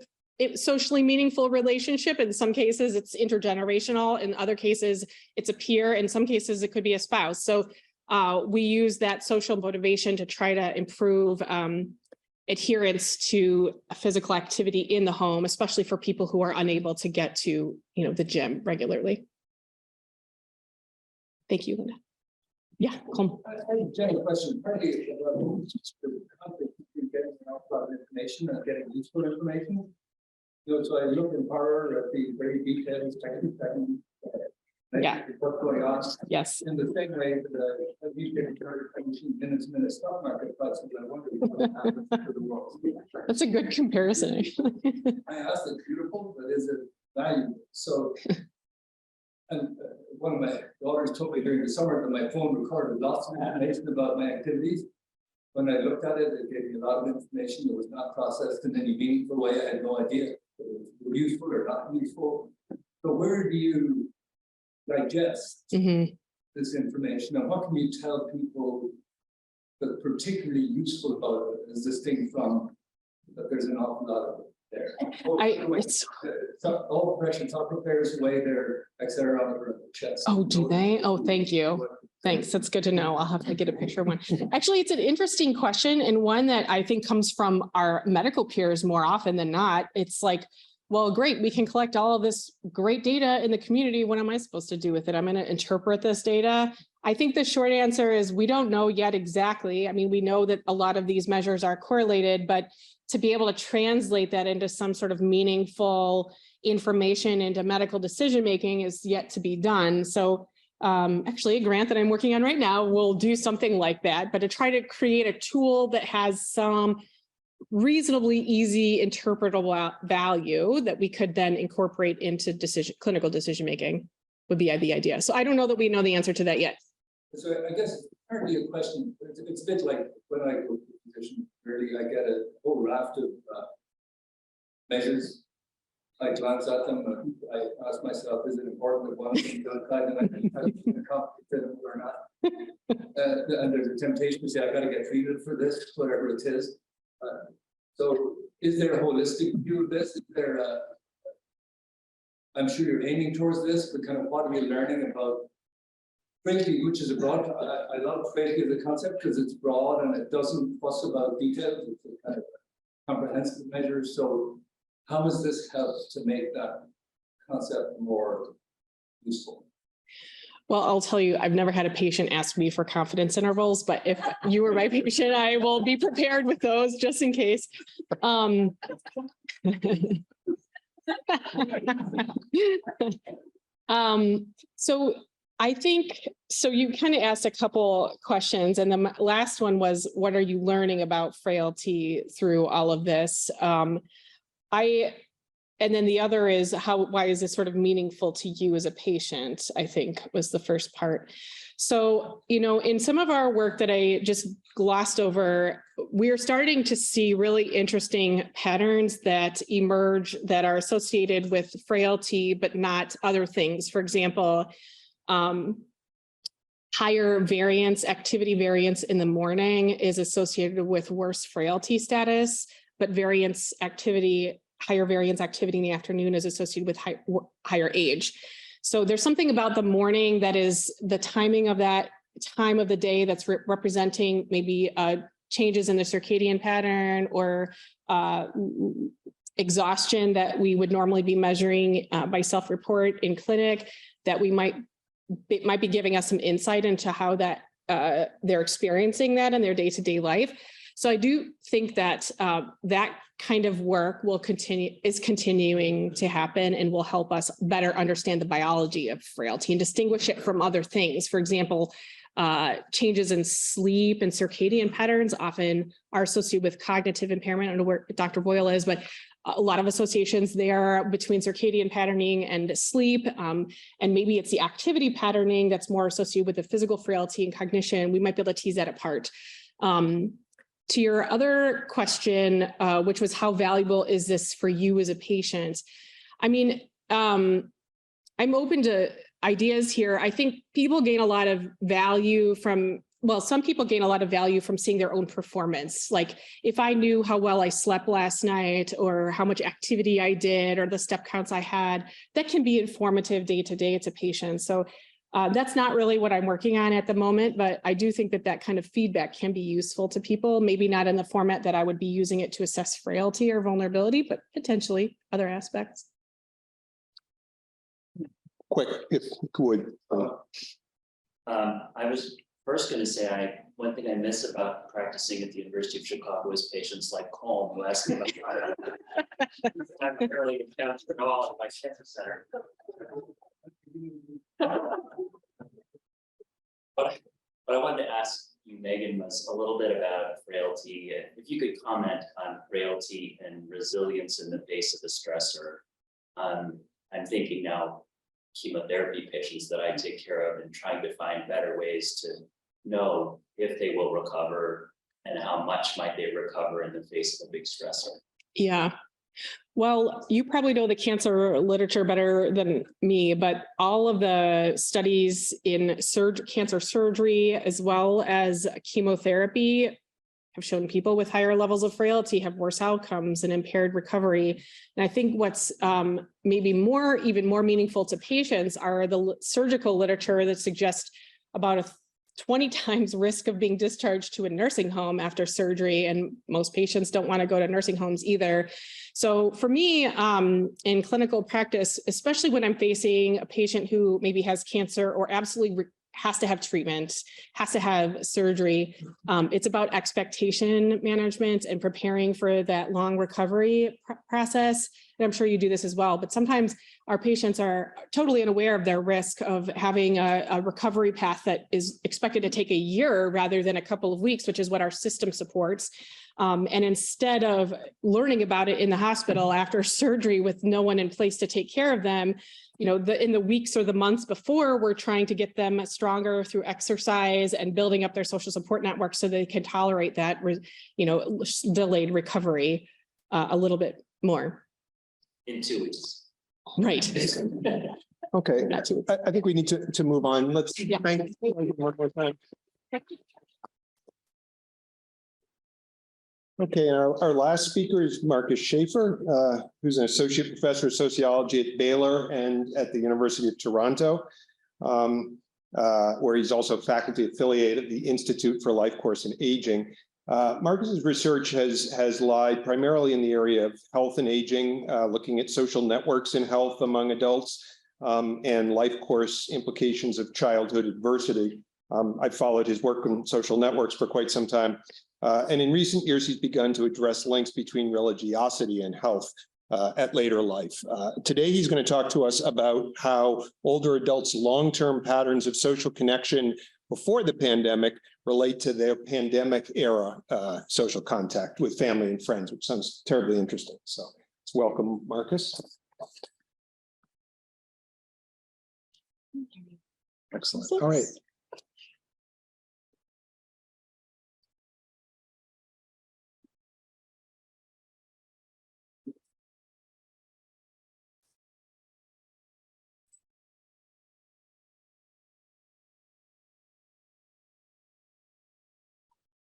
socially meaningful relationship. In some cases, it's intergenerational. In other cases, it's a peer. In some cases, it could be a spouse. So we use that social motivation to try to improve adherence to physical activity in the home, especially for people who are unable to get to, the gym regularly. Thank you, Linda. Yeah, Colm. I have a general question, partly about the conflict between getting an awful lot of information and getting useful information. So I look in horror at the very detailed technical what's going on. Yes. In the same way that we get 15 minutes in a stock market price, I wonder what happens to the world. That's a good comparison. I asked it beautiful, but is it valuable? So, and one of my daughters told me during the summer that my phone recorded lots of information about my activities. When I looked at it, it gave me a lot of information that was not processed in any meaningful way. I had no idea if it was useful or not useful. So where do you digest this information, and what can you tell people that's particularly useful about it, as distinct from that there's an awful lot of it there? All professional soccer players weigh their accelerometer in the chest. Oh, do they? Oh, thank you. Thanks. That's good to know. I'll have to get a picture of one. Actually, it's an interesting question, and one that I think comes from our medical peers more often than not. It's like, well, great, we can collect all of this great data in the community. What am I supposed to do with it? I'm going to interpret this data. I think the short answer is we don't know yet exactly. I mean, we know that a lot of these measures are correlated, but to be able to translate that into some sort of meaningful information into medical decision-making is yet to be done. So actually a grant that I'm working on right now will do something like that, but to try to create a tool that has some reasonably easy interpretable value that we could then incorporate into clinical decision-making would be the idea. So I don't know that we know the answer to that yet. So I guess it's partly a question. It's a bit like when I go to a physician, really, I get a whole raft of measures. I glance at them and I ask myself, is it important that one of them does that? And I can tell you the confident or not. And there's a temptation to say, I got to get treated for this, whatever it is. So is there a holistic view of this? Is there a, I'm sure you're aiming towards this, but kind of what are we learning about frailty, which is a broad, I love frailty as a concept because it's broad and it doesn't fuss about details. It's a kind of comprehensive measure. So how has this helped to make that concept more useful? Well, I'll tell you, I've never had a patient ask me for confidence intervals, but if you were my patient, I will be prepared with those just in case. So I think, so you kind of asked a couple questions, and the last one was, what are you learning about frailty through all of this? And then the other is why is this sort of meaningful to you as a patient, I think was the first part. So, in some of our work that I just glossed over, we're starting to see really interesting patterns that emerge that are associated with frailty, but not other things. For example, higher variance, activity variance in the morning is associated with worse frailty status, but higher variance activity in the afternoon is associated with higher age. So there's something about the morning that is the timing of that time of the day that's representing maybe a changes in the circadian pattern or exhaustion that we would normally be measuring by self-report in clinic, that we might be giving us some insight into how that they're experiencing that in their day-to-day life. So I do think that that kind of work is continuing to happen and will help us better understand the biology of frailty and distinguish it from other things. For example, changes in sleep and circadian patterns often are associated with cognitive impairment. I don't know where Dr. Boyle is, but a lot of associations there between circadian patterning and sleep. And maybe it's the activity patterning that's more associated with the physical frailty and cognition. We might be able to tease that apart. To your other question, which was how valuable is this for you as a patient? I mean, I'm open to ideas here. I think people gain a lot of value from, well, some people gain a lot of value from seeing their own performance. Like if I knew how well I slept last night or how much activity I did or the step counts I had, that can be informative day to day to patients. So that's not really what I'm working on at the moment, but I do think that that kind of feedback can be useful to people, maybe not in the format that I would be using it to assess frailty or vulnerability, but potentially other aspects. Quick, if you would. I was first going to say, one thing I miss about practicing at the University of Chicago is patients like Colm, who ask me about I'm barely encountered at all at my cancer center. But I wanted to ask you, Megan, was a little bit about frailty. If you could comment on frailty and resilience in the face of a stressor. I'm thinking now chemotherapy patients that I take care of and trying to find better ways to know if they will recover and how much might they recover in the face of a big stressor. Yeah. Well, you probably know the cancer literature better than me, but all of the studies in cancer surgery as well as chemotherapy have shown people with higher levels of frailty have worse outcomes and impaired recovery. And I think what's maybe even more meaningful to patients are the surgical literature that suggests about a 20 times risk of being discharged to a nursing home after surgery. And most patients don't want to go to nursing homes either. So for me, in clinical practice, especially when I'm facing a patient who maybe has cancer or absolutely has to have treatment, has to have surgery, it's about expectation management and preparing for that long recovery process. And I'm sure you do this as well, but sometimes our patients are totally unaware of their risk of having a recovery path that is expected to take a year rather than a couple of weeks, which is what our system supports. And instead of learning about it in the hospital after surgery with no one in place to take care of them, in the weeks or the months before, we're trying to get them stronger through exercise and building up their social support network so they can tolerate that, delayed recovery a little bit more. In 2 weeks. Right. Okay, I think we need to move on. Let's thank you one more time. Okay, our last speaker is Markus Schafer, who's an associate professor of sociology at Baylor and at the University of Toronto, where he's also faculty affiliated at the Institute for Life Course and Aging. Markus's research has lied primarily in the area of health and aging, looking at social networks in health among adults, and life course implications of childhood adversity. I've followed his work on social networks for quite some time. And in recent years, he's begun to address links between religiosity and health at later life. Today, he's going to talk to us about how older adults' long-term patterns of social connection before the pandemic relate to their pandemic era social contact with family and friends, which sounds terribly interesting. So let's welcome Markus. Excellent. All right.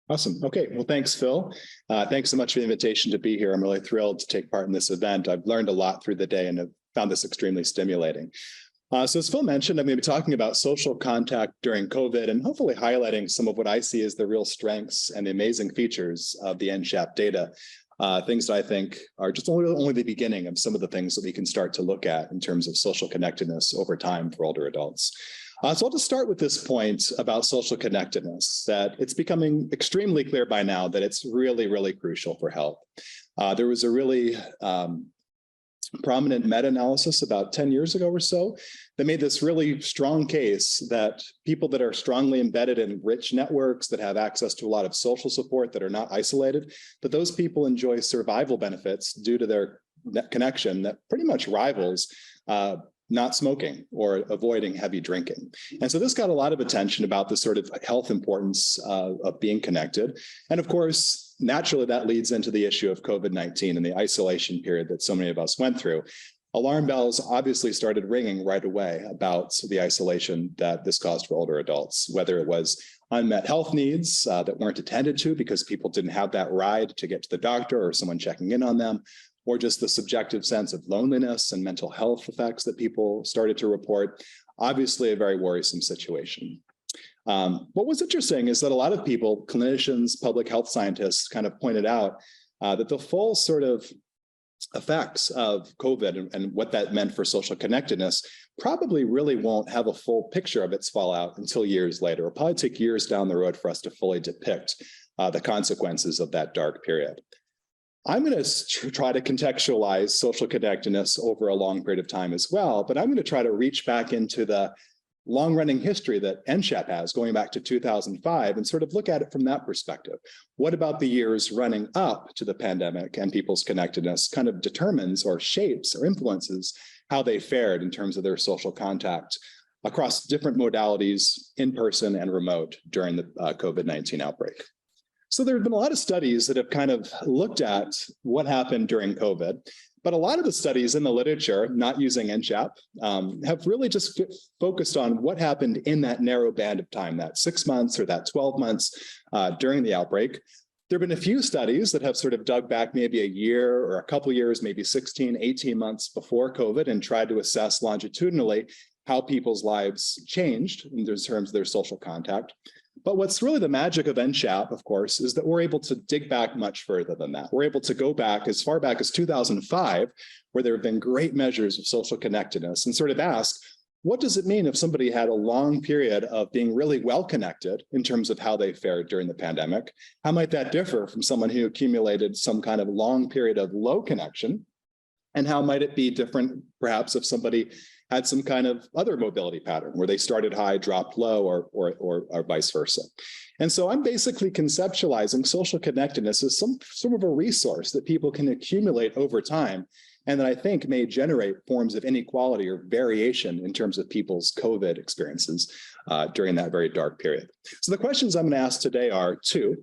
Awesome. Okay. Well, thanks, Phil. Thanks so much for the invitation to be here. I'm really thrilled to take part in this event. I've learned a lot through the day and have found this extremely stimulating. So as Phil mentioned, I'm going to be talking about social contact during COVID and hopefully highlighting some of what I see as the real strengths and the amazing features of the NSHAP data. Things that I think are just only the beginning of some of the things that we can start to look at in terms of social connectedness over time for older adults. So I'll just start with this point about social connectedness, that it's becoming extremely clear by now that it's really, really crucial for health. There was a really prominent meta-analysis about 10 years ago or so that made this really strong case that people that are strongly embedded in rich networks that have access to a lot of social support that are not isolated, that those people enjoy survival benefits due to their connection that pretty much rivals not smoking or avoiding heavy drinking. And so this got a lot of attention about the sort of health importance of being connected. And of course, naturally, that leads into the issue of COVID-19 and the isolation period that so many of us went through. Alarm bells obviously started ringing right away about the isolation that this caused for older adults, whether it was unmet health needs that weren't attended to because people didn't have that ride to get to the doctor or someone checking in on them, or just the subjective sense of loneliness and mental health effects that people started to report. Obviously, a very worrisome situation. What was interesting is that a lot of people, clinicians, public health scientists, kind of pointed out that the full sort of effects of COVID and what that meant for social connectedness probably really won't have a full picture of its fallout until years later. It'll probably take years down the road for us to fully depict the consequences of that dark period. I'm going to try to contextualize social connectedness over a long period of time as well, but I'm going to try to reach back into the long-running history that NSHAP has going back to 2005 and sort of look at it from that perspective. What about the years running up to the pandemic and people's connectedness kind of determines or shapes or influences how they fared in terms of their social contact across different modalities, in person and remote, during the COVID-19 outbreak. So there have been a lot of studies that have kind of looked at what happened during COVID, but a lot of the studies in the literature, not using NSHAP, have really just focused on what happened in that narrow band of time, that 6 months or that 12 months during the outbreak. There have been a few studies that have sort of dug back maybe a year or a couple years, maybe 16, 18 months before COVID, and tried to assess longitudinally how people's lives changed in terms of their social contact. But what's really the magic of NSHAP, of course, is that we're able to dig back much further than that. We're able to go back as far back as 2005, where there have been great measures of social connectedness, and sort of ask, what does it mean if somebody had a long period of being really well connected in terms of how they fared during the pandemic? How might that differ from someone who accumulated some kind of long period of low connection? And how might it be different, perhaps, if somebody had some kind of other mobility pattern where they started high, dropped low, or vice versa. And so I'm basically conceptualizing social connectedness as some sort of a resource that people can accumulate over time, and that I think may generate forms of inequality or variation in terms of people's COVID experiences during that very dark period. So the questions I'm going to ask today are two.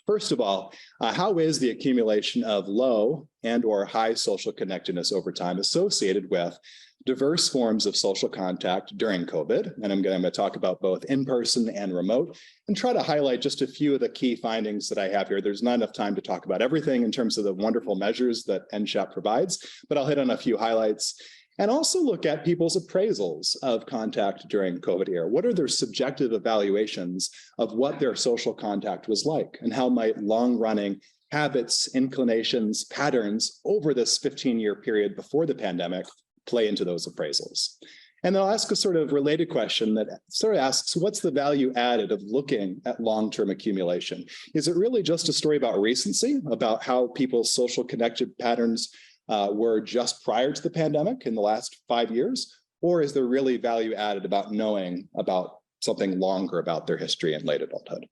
First of all, how is the accumulation of low and or high social connectedness over time associated with diverse forms of social contact during COVID? And I'm going to talk about both in-person and remote, and try to highlight just a few of the key findings that I have here. There's not enough time to talk about everything in terms of the wonderful measures that NSHAP provides, but I'll hit on a few highlights. And also look at people's appraisals of contact during COVID era. What are their subjective evaluations of what their social contact was like, and how might long-running habits, inclinations, patterns over this 15-year period before the pandemic play into those appraisals? And then I'll ask a sort of related question that sort of asks, what's the value added of looking at long-term accumulation? Is it really just a story about recency, about how people's social connected patterns were just prior to the pandemic in the last 5 years? Or is there really value added about knowing about something longer about their history in late adulthood?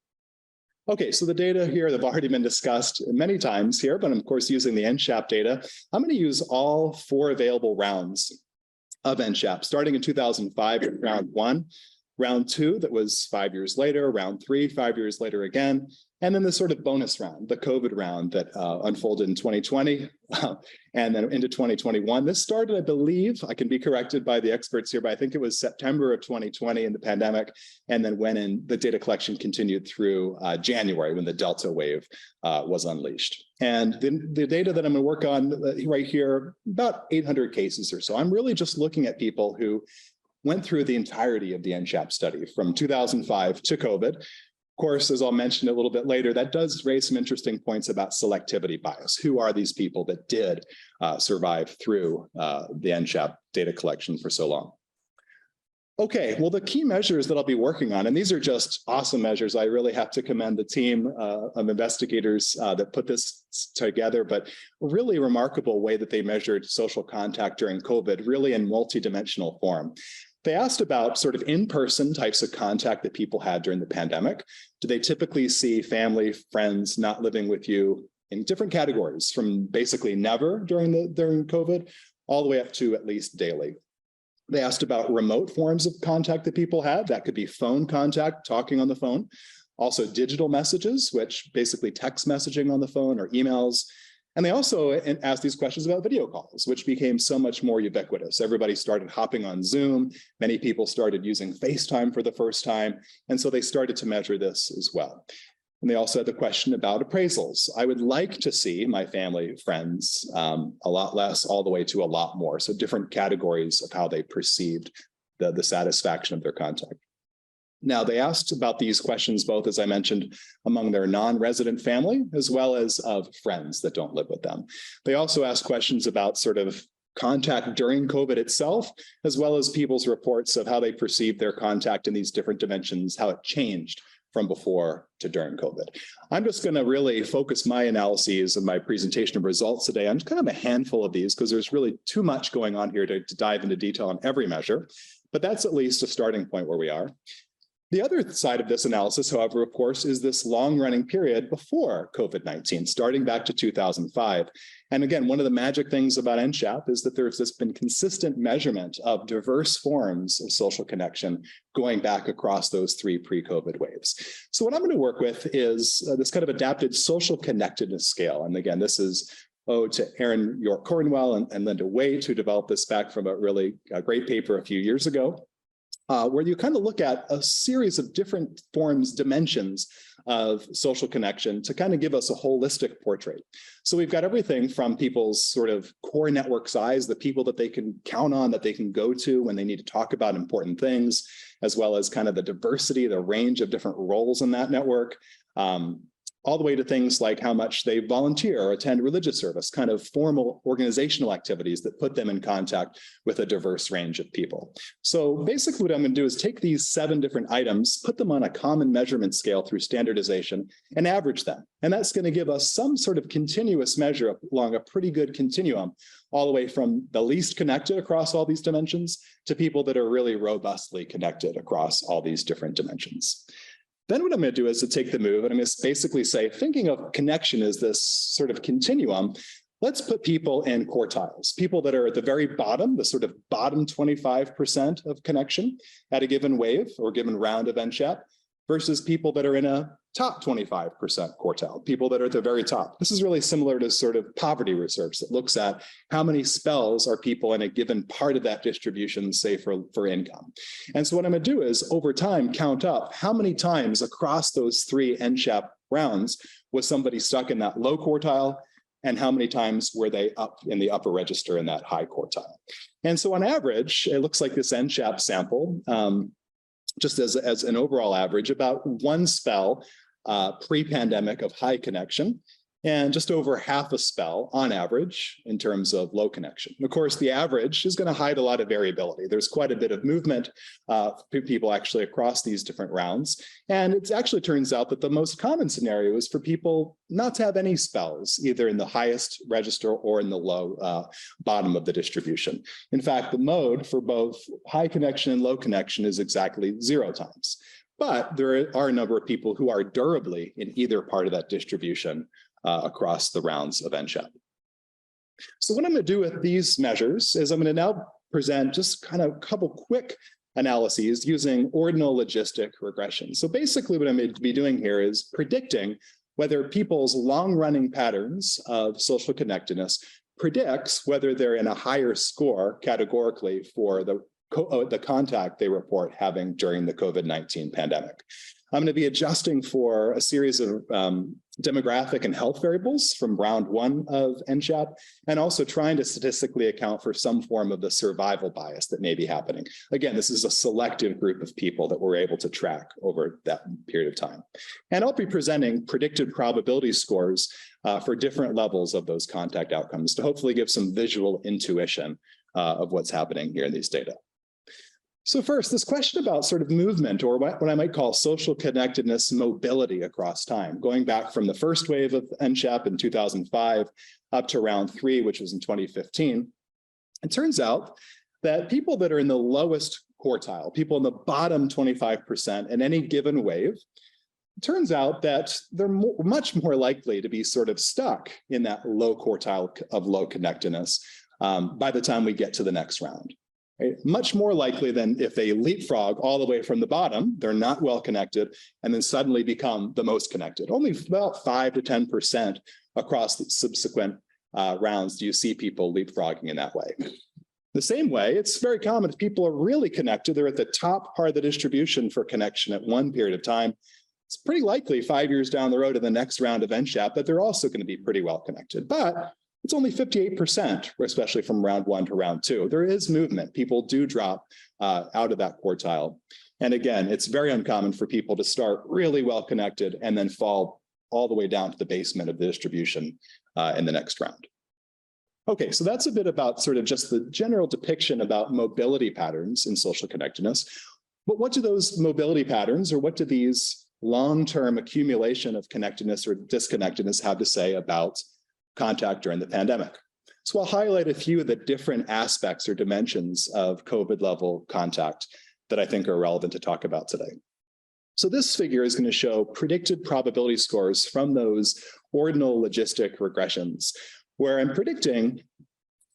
Okay, so the data here that have already been discussed many times here, but I'm of course using the NSHAP data. I'm going to use all 4 available rounds of NSHAP, starting in 2005 at round 1, round 2 that was 5 years later, round 3, 5 years later again, and then the sort of bonus round, the COVID round that unfolded in 2020 and then into 2021. This started, I believe, I can be corrected by the experts here, but I think it was September of 2020 in the pandemic, and then when in the data collection continued through January when the Delta wave was unleashed. And the data that I'm going to work on right here, about 800 cases or so. I'm really just looking at people who went through the entirety of the NCHAP study from 2005 to COVID. Of course, as I'll mention a little bit later, that does raise some interesting points about selectivity bias. Who are these people that did survive through the NCHAP data collection for so long? Okay, well, the key measures that I'll be working on, and these are just awesome measures. I really have to commend the team of investigators that put this together, but a really remarkable way that they measured social contact during COVID, really in multidimensional form. They asked about sort of in-person types of contact that people had during the pandemic. Do they typically see family, friends not living with you in different categories, from basically never during COVID, all the way up to at least daily? They asked about remote forms of contact that people had. That could be phone contact, talking on the phone. Also digital messages, which basically text messaging on the phone or emails. And they also asked these questions about video calls, which became so much more ubiquitous. Everybody started hopping on Zoom. Many people started using FaceTime for the first time. And so they started to measure this as well. And they also had the question about appraisals. I would like to see my family, friends, a lot less, all the way to a lot more. So different categories of how they perceived the satisfaction of their contact. Now, they asked about these questions, both, as I mentioned, among their non-resident family, as well as of friends that don't live with them. They also asked questions about sort of contact during COVID itself, as well as people's reports of how they perceived their contact in these different dimensions, how it changed from before to during COVID. I'm just going to really focus my analyses and my presentation of results today on kind of a handful of these, because there's really too much going on here to dive into detail on every measure, but that's at least a starting point where we are. The other side of this analysis, however, of course, is this long-running period before COVID-19, starting back to 2005. And again, one of the magic things about NCHAP is that there's been consistent measurement of diverse forms of social connection going back across those three pre-COVID waves. So what I'm going to work with is this kind of adapted social connectedness scale. And again, this is to Aaron York Cornwell and Linda Waite, who developed this back from a really great paper a few years ago. Where you kind of look at a series of different forms, dimensions of social connection to kind of give us a holistic portrait. So we've got everything from people's sort of core network size, the people that they can count on, that they can go to when they need to talk about important things, as well as kind of the diversity, the range of different roles in that network. All the way to things like how much they volunteer or attend religious service, kind of formal organizational activities that put them in contact with a diverse range of people. So basically what I'm going to do is take these 7 different items, put them on a common measurement scale through standardization, and average them. And that's going to give us some sort of continuous measure along a pretty good continuum, all the way from the least connected across all these dimensions to people that are really robustly connected across all these different dimensions. Then what I'm going to do is to take the move, and I'm going to basically say, thinking of connection as this sort of continuum, let's put people in quartiles, people that are at the very bottom, the sort of bottom 25% of connection at a given wave or given round of NCHAP, versus people that are in a top 25% quartile, people that are at the very top. This is really similar to sort of poverty research that looks at how many spells are people in a given part of that distribution, say for income. And so what I'm going to do is over time count up how many times across those 3 NCHAP rounds was somebody stuck in that low quartile, and how many times were they up in the upper register in that high quartile. And so on average, it looks like this NCHAP sample, just as an overall average, about 1 spell pre-pandemic of high connection, and just over half a spell on average in terms of low connection. Of course, the average is going to hide a lot of variability. There's quite a bit of movement for people actually across these different rounds. And it actually turns out that the most common scenario is for people not to have any spells, either in the highest register or in the low bottom of the distribution. In fact, the mode for both high connection and low connection is exactly 0 times. But there are a number of people who are durably in either part of that distribution across the rounds of NCHAP. So what I'm going to do with these measures is I'm going to now present just kind of a couple quick analyses using ordinal logistic regression. So basically what I'm going to be doing here is predicting whether people's long-running patterns of social connectedness predicts whether they're in a higher score categorically for the contact they report having during the COVID-19 pandemic. I'm going to be adjusting for a series of demographic and health variables from round one of NCHAP, and also trying to statistically account for some form of the survival bias that may be happening. Again, this is a selective group of people that we're able to track over that period of time. And I'll be presenting predicted probability scores for different levels of those contact outcomes to hopefully give some visual intuition of what's happening here in these data. So first, this question about sort of movement, or what I might call social connectedness mobility across time, going back from the first wave of NCHAP in 2005 up to round 3, which was in 2015. It turns out that people that are in the lowest quartile, people in the bottom 25% in any given wave, it turns out that they're much more likely to be sort of stuck in that low quartile of low connectedness by the time we get to the next round. Right? Much more likely than if they leapfrog all the way from the bottom, they're not well connected, and then suddenly become the most connected. Only about 5 to 10% across the subsequent rounds do you see people leapfrogging in that way. The same way, it's very common if people are really connected, they're at the top part of the distribution for connection at one period of time. It's pretty likely 5 years down the road in the next round of NCHAP that they're also going to be pretty well connected. But it's only 58%, especially from round 1 to round 2. There is movement. People do drop out of that quartile. And again, it's very uncommon for people to start really well connected and then fall all the way down to the basement of the distribution in the next round. Okay, so that's a bit about sort of just the general depiction about mobility patterns in social connectedness. But what do those mobility patterns, or what do these long-term accumulation of connectedness or disconnectedness have to say about contact during the pandemic? So I'll highlight a few of the different aspects or dimensions of COVID level contact that I think are relevant to talk about today. So this figure is going to show predicted probability scores from those ordinal logistic regressions, where I'm predicting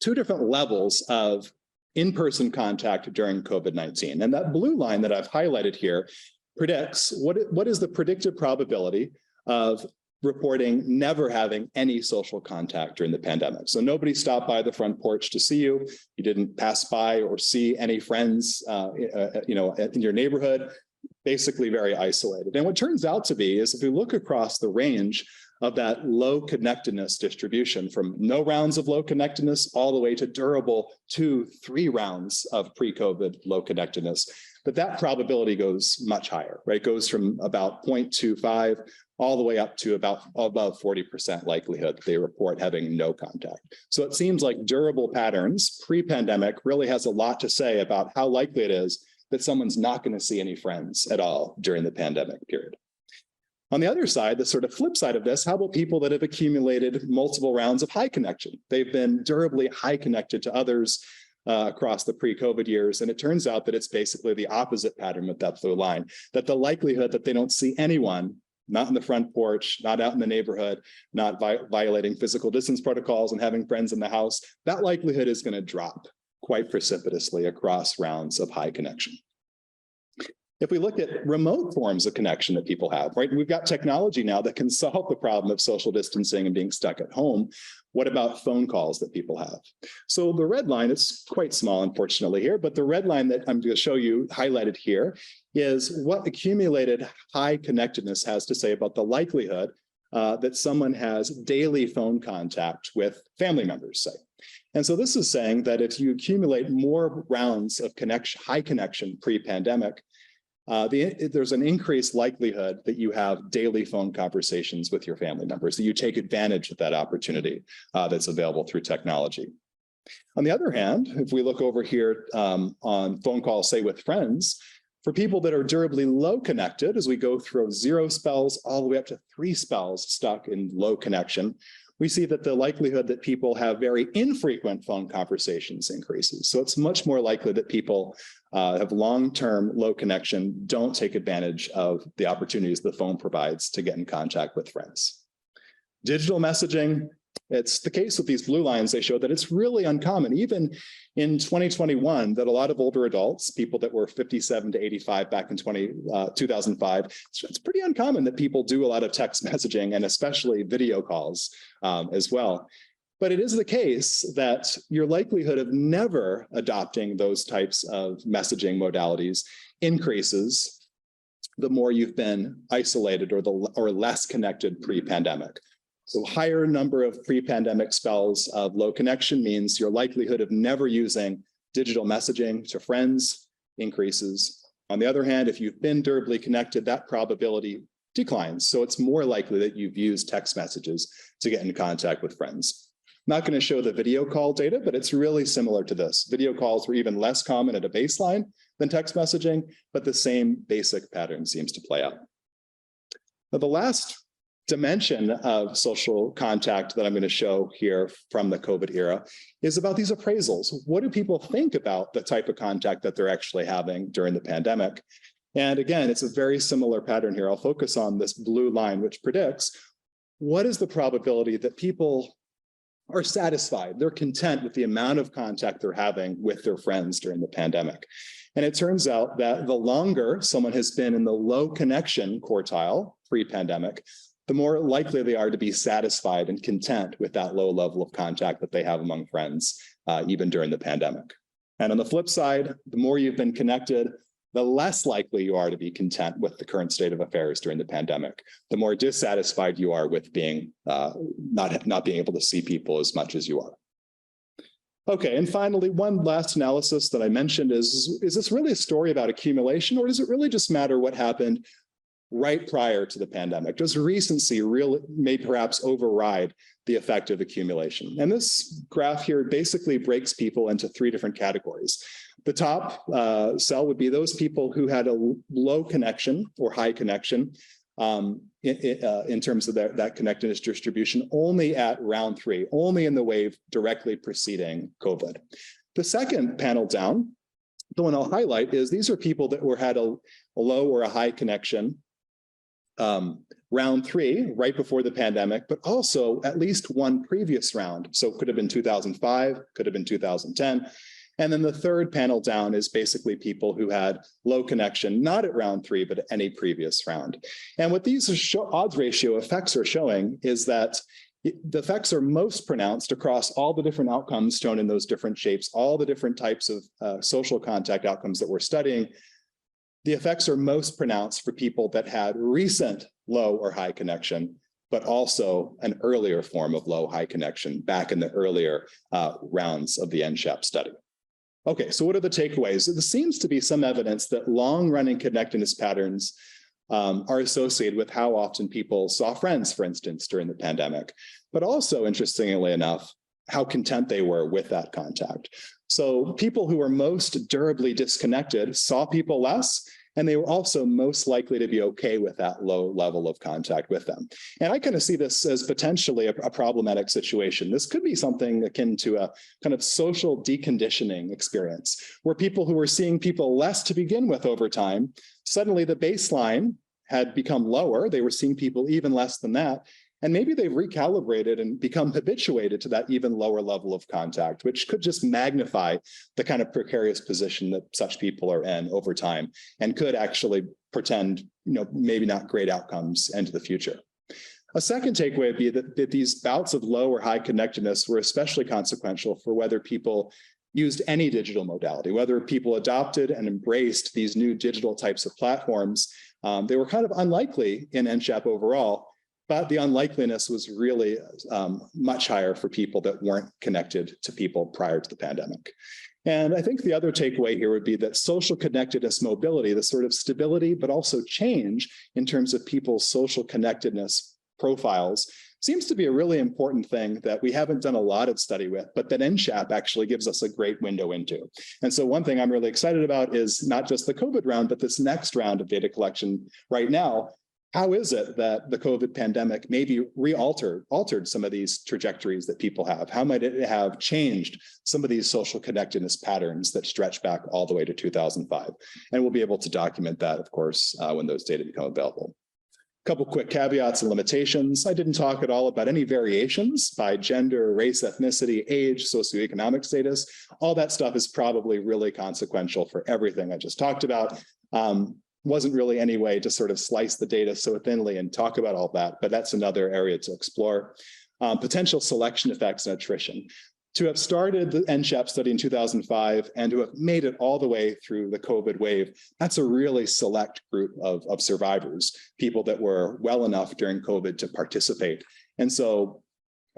2 different levels of in-person contact during COVID-19. And that blue line that I've highlighted here predicts what is the predicted probability of reporting never having any social contact during the pandemic. So nobody stopped by the front porch to see you. You didn't pass by or see any friends, in your neighborhood. Basically very isolated. And what turns out to be is if we look across the range of that low connectedness distribution, from no rounds of low connectedness all the way to durable 2-3 rounds of pre-COVID low connectedness, that probability goes much higher, right? It goes from about 0.25 all the way up to about above 40% likelihood that they report having no contact. So it seems like durable patterns pre-pandemic really has a lot to say about how likely it is that someone's not going to see any friends at all during the pandemic period. On the other side, the sort of flip side of this, how about people that have accumulated multiple rounds of high connection? They've been durably high connected to others across the pre-COVID years. And it turns out that it's basically the opposite pattern with that blue line, that the likelihood that they don't see anyone, not in the front porch, not out in the neighborhood, not violating physical distance protocols and having friends in the house, that likelihood is going to drop quite precipitously across rounds of high connection. If we look at remote forms of connection that people have, right? We've got technology now that can solve the problem of social distancing and being stuck at home. What about phone calls that people have? So the red line, it's quite small, unfortunately, here, but the red line that I'm going to show you highlighted here is what accumulated high connectedness has to say about the likelihood that someone has daily phone contact with family members, say. And so this is saying that if you accumulate more rounds of high connection pre-pandemic, there's an increased likelihood that you have daily phone conversations with your family members, that you take advantage of that opportunity that's available through technology. On the other hand, if we look over here on phone calls, say with friends, for people that are durably low connected, as we go through 0 spells all the way up to 3 spells stuck in low connection, we see that the likelihood that people have very infrequent phone conversations increases. So it's much more likely that people have long-term low connection, don't take advantage of the opportunities the phone provides to get in contact with friends. Digital messaging, it's the case with these blue lines. They show that it's really uncommon, even in 2021, that a lot of older adults, people that were 57 to 85 back in 2005, it's pretty uncommon that people do a lot of text messaging and especially video calls as well. But it is the case that your likelihood of never adopting those types of messaging modalities increases the more you've been isolated or less connected pre-pandemic. So higher number of pre-pandemic spells of low connection means your likelihood of never using digital messaging to friends increases. On the other hand, if you've been durably connected, that probability declines. So it's more likely that you've used text messages to get in contact with friends. Not going to show the video call data, but it's really similar to this. Video calls were even less common at a baseline than text messaging, but the same basic pattern seems to play out. Now, the last dimension of social contact that I'm going to show here from the COVID era is about these appraisals. What do people think about the type of contact that they're actually having during the pandemic? And again, it's a very similar pattern here. I'll focus on this blue line, which predicts what is the probability that people are satisfied, they're content with the amount of contact they're having with their friends during the pandemic. And it turns out that the longer someone has been in the low connection quartile pre-pandemic, the more likely they are to be satisfied and content with that low level of contact that they have among friends, even during the pandemic. And on the flip side, the more you've been connected, the less likely you are to be content with the current state of affairs during the pandemic, the more dissatisfied you are with being not being able to see people as much as you are. Okay, and finally, one last analysis that I mentioned is this really a story about accumulation, or does it really just matter what happened right prior to the pandemic? Does recency really may perhaps override the effect of accumulation? And this graph here basically breaks people into three different categories. The top cell would be those people who had a low connection or high connection in terms of that connectedness distribution only at round 3, only in the wave directly preceding COVID. The second panel down, the one I'll highlight, is these are people that had a low or a high connection round 3, right before the pandemic, but also at least one previous round. So it could have been 2005, could have been 2010. And then the third panel down is basically people who had low connection, not at round 3, but at any previous round. And what these odds ratio effects are showing is that the effects are most pronounced across all the different outcomes shown in those different shapes, all the different types of social contact outcomes that we're studying. The effects are most pronounced for people that had recent low or high connection, but also an earlier form of low-high connection back in the earlier rounds of the NSHAP study. Okay, so what are the takeaways? There seems to be some evidence that long-running connectedness patterns are associated with how often people saw friends, for instance, during the pandemic, but also, interestingly enough, how content they were with that contact. So people who were most durably disconnected saw people less, and they were also most likely to be okay with that low level of contact with them. And I kind of see this as potentially a problematic situation. This could be something akin to a kind of social deconditioning experience, where people who were seeing people less to begin with over time, suddenly the baseline had become lower. They were seeing people even less than that. And maybe they've recalibrated and become habituated to that even lower level of contact, which could just magnify the kind of precarious position that such people are in over time and could actually portend, maybe not great outcomes into the future. A second takeaway would be that these bouts of low or high connectedness were especially consequential for whether people used any digital modality, whether people adopted and embraced these new digital types of platforms. They were kind of unlikely in NSHAP overall, but the unlikeliness was really much higher for people that weren't connected to people prior to the pandemic. And I think the other takeaway here would be that social connectedness mobility, the sort of stability, but also change in terms of people's social connectedness profiles, seems to be a really important thing that we haven't done a lot of study with, but that NSHAP actually gives us a great window into. And so one thing I'm really excited about is not just the COVID round, but this next round of data collection right now. How is it that the COVID pandemic maybe altered some of these trajectories that people have? How might it have changed some of these social connectedness patterns that stretch back all the way to 2005? And we'll be able to document that, of course, when those data become available. A couple quick caveats and limitations. I didn't talk at all about any variations by gender, race, ethnicity, age, socioeconomic status. All that stuff is probably really consequential for everything I just talked about. Wasn't really any way to sort of slice the data so thinly and talk about all that, but that's another area to explore. Potential selection effects and attrition. To have started the NSHAP study in 2005 and to have made it all the way through the COVID wave, that's a really select group of survivors, people that were well enough during COVID to participate. And so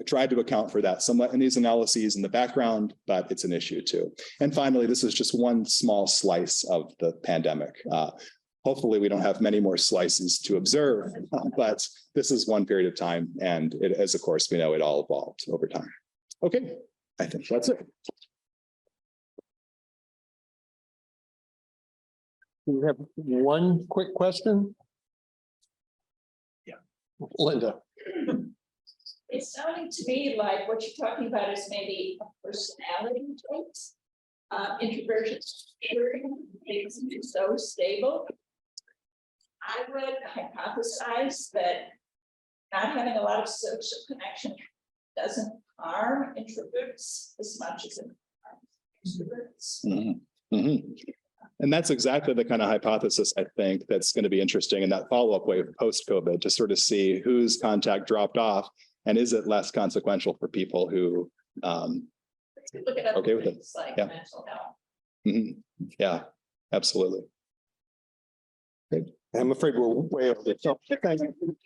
I tried to account for that somewhat in these analyses in the background, but it's an issue too. And finally, this is just one small slice of the pandemic. Hopefully we don't have many more slices to observe, but this is one period of time. And it, as of course we know, it all evolved over time. Okay, I think that's it. We have one quick question. Yeah, Linda. It's sounding to me like what you're talking about is maybe a personality trait. Introversion makes it so stable. I would hypothesize that not having a lot of social connection doesn't harm introverts as much as it harms extroverts. And that's exactly the kind of hypothesis I think that's going to be interesting in that follow-up wave post-COVID to sort of see whose contact dropped off and is it less consequential for people who Look at other okay with it. things like Yeah. mental health. Yeah, absolutely. I'm afraid we're way over the top. Thank you.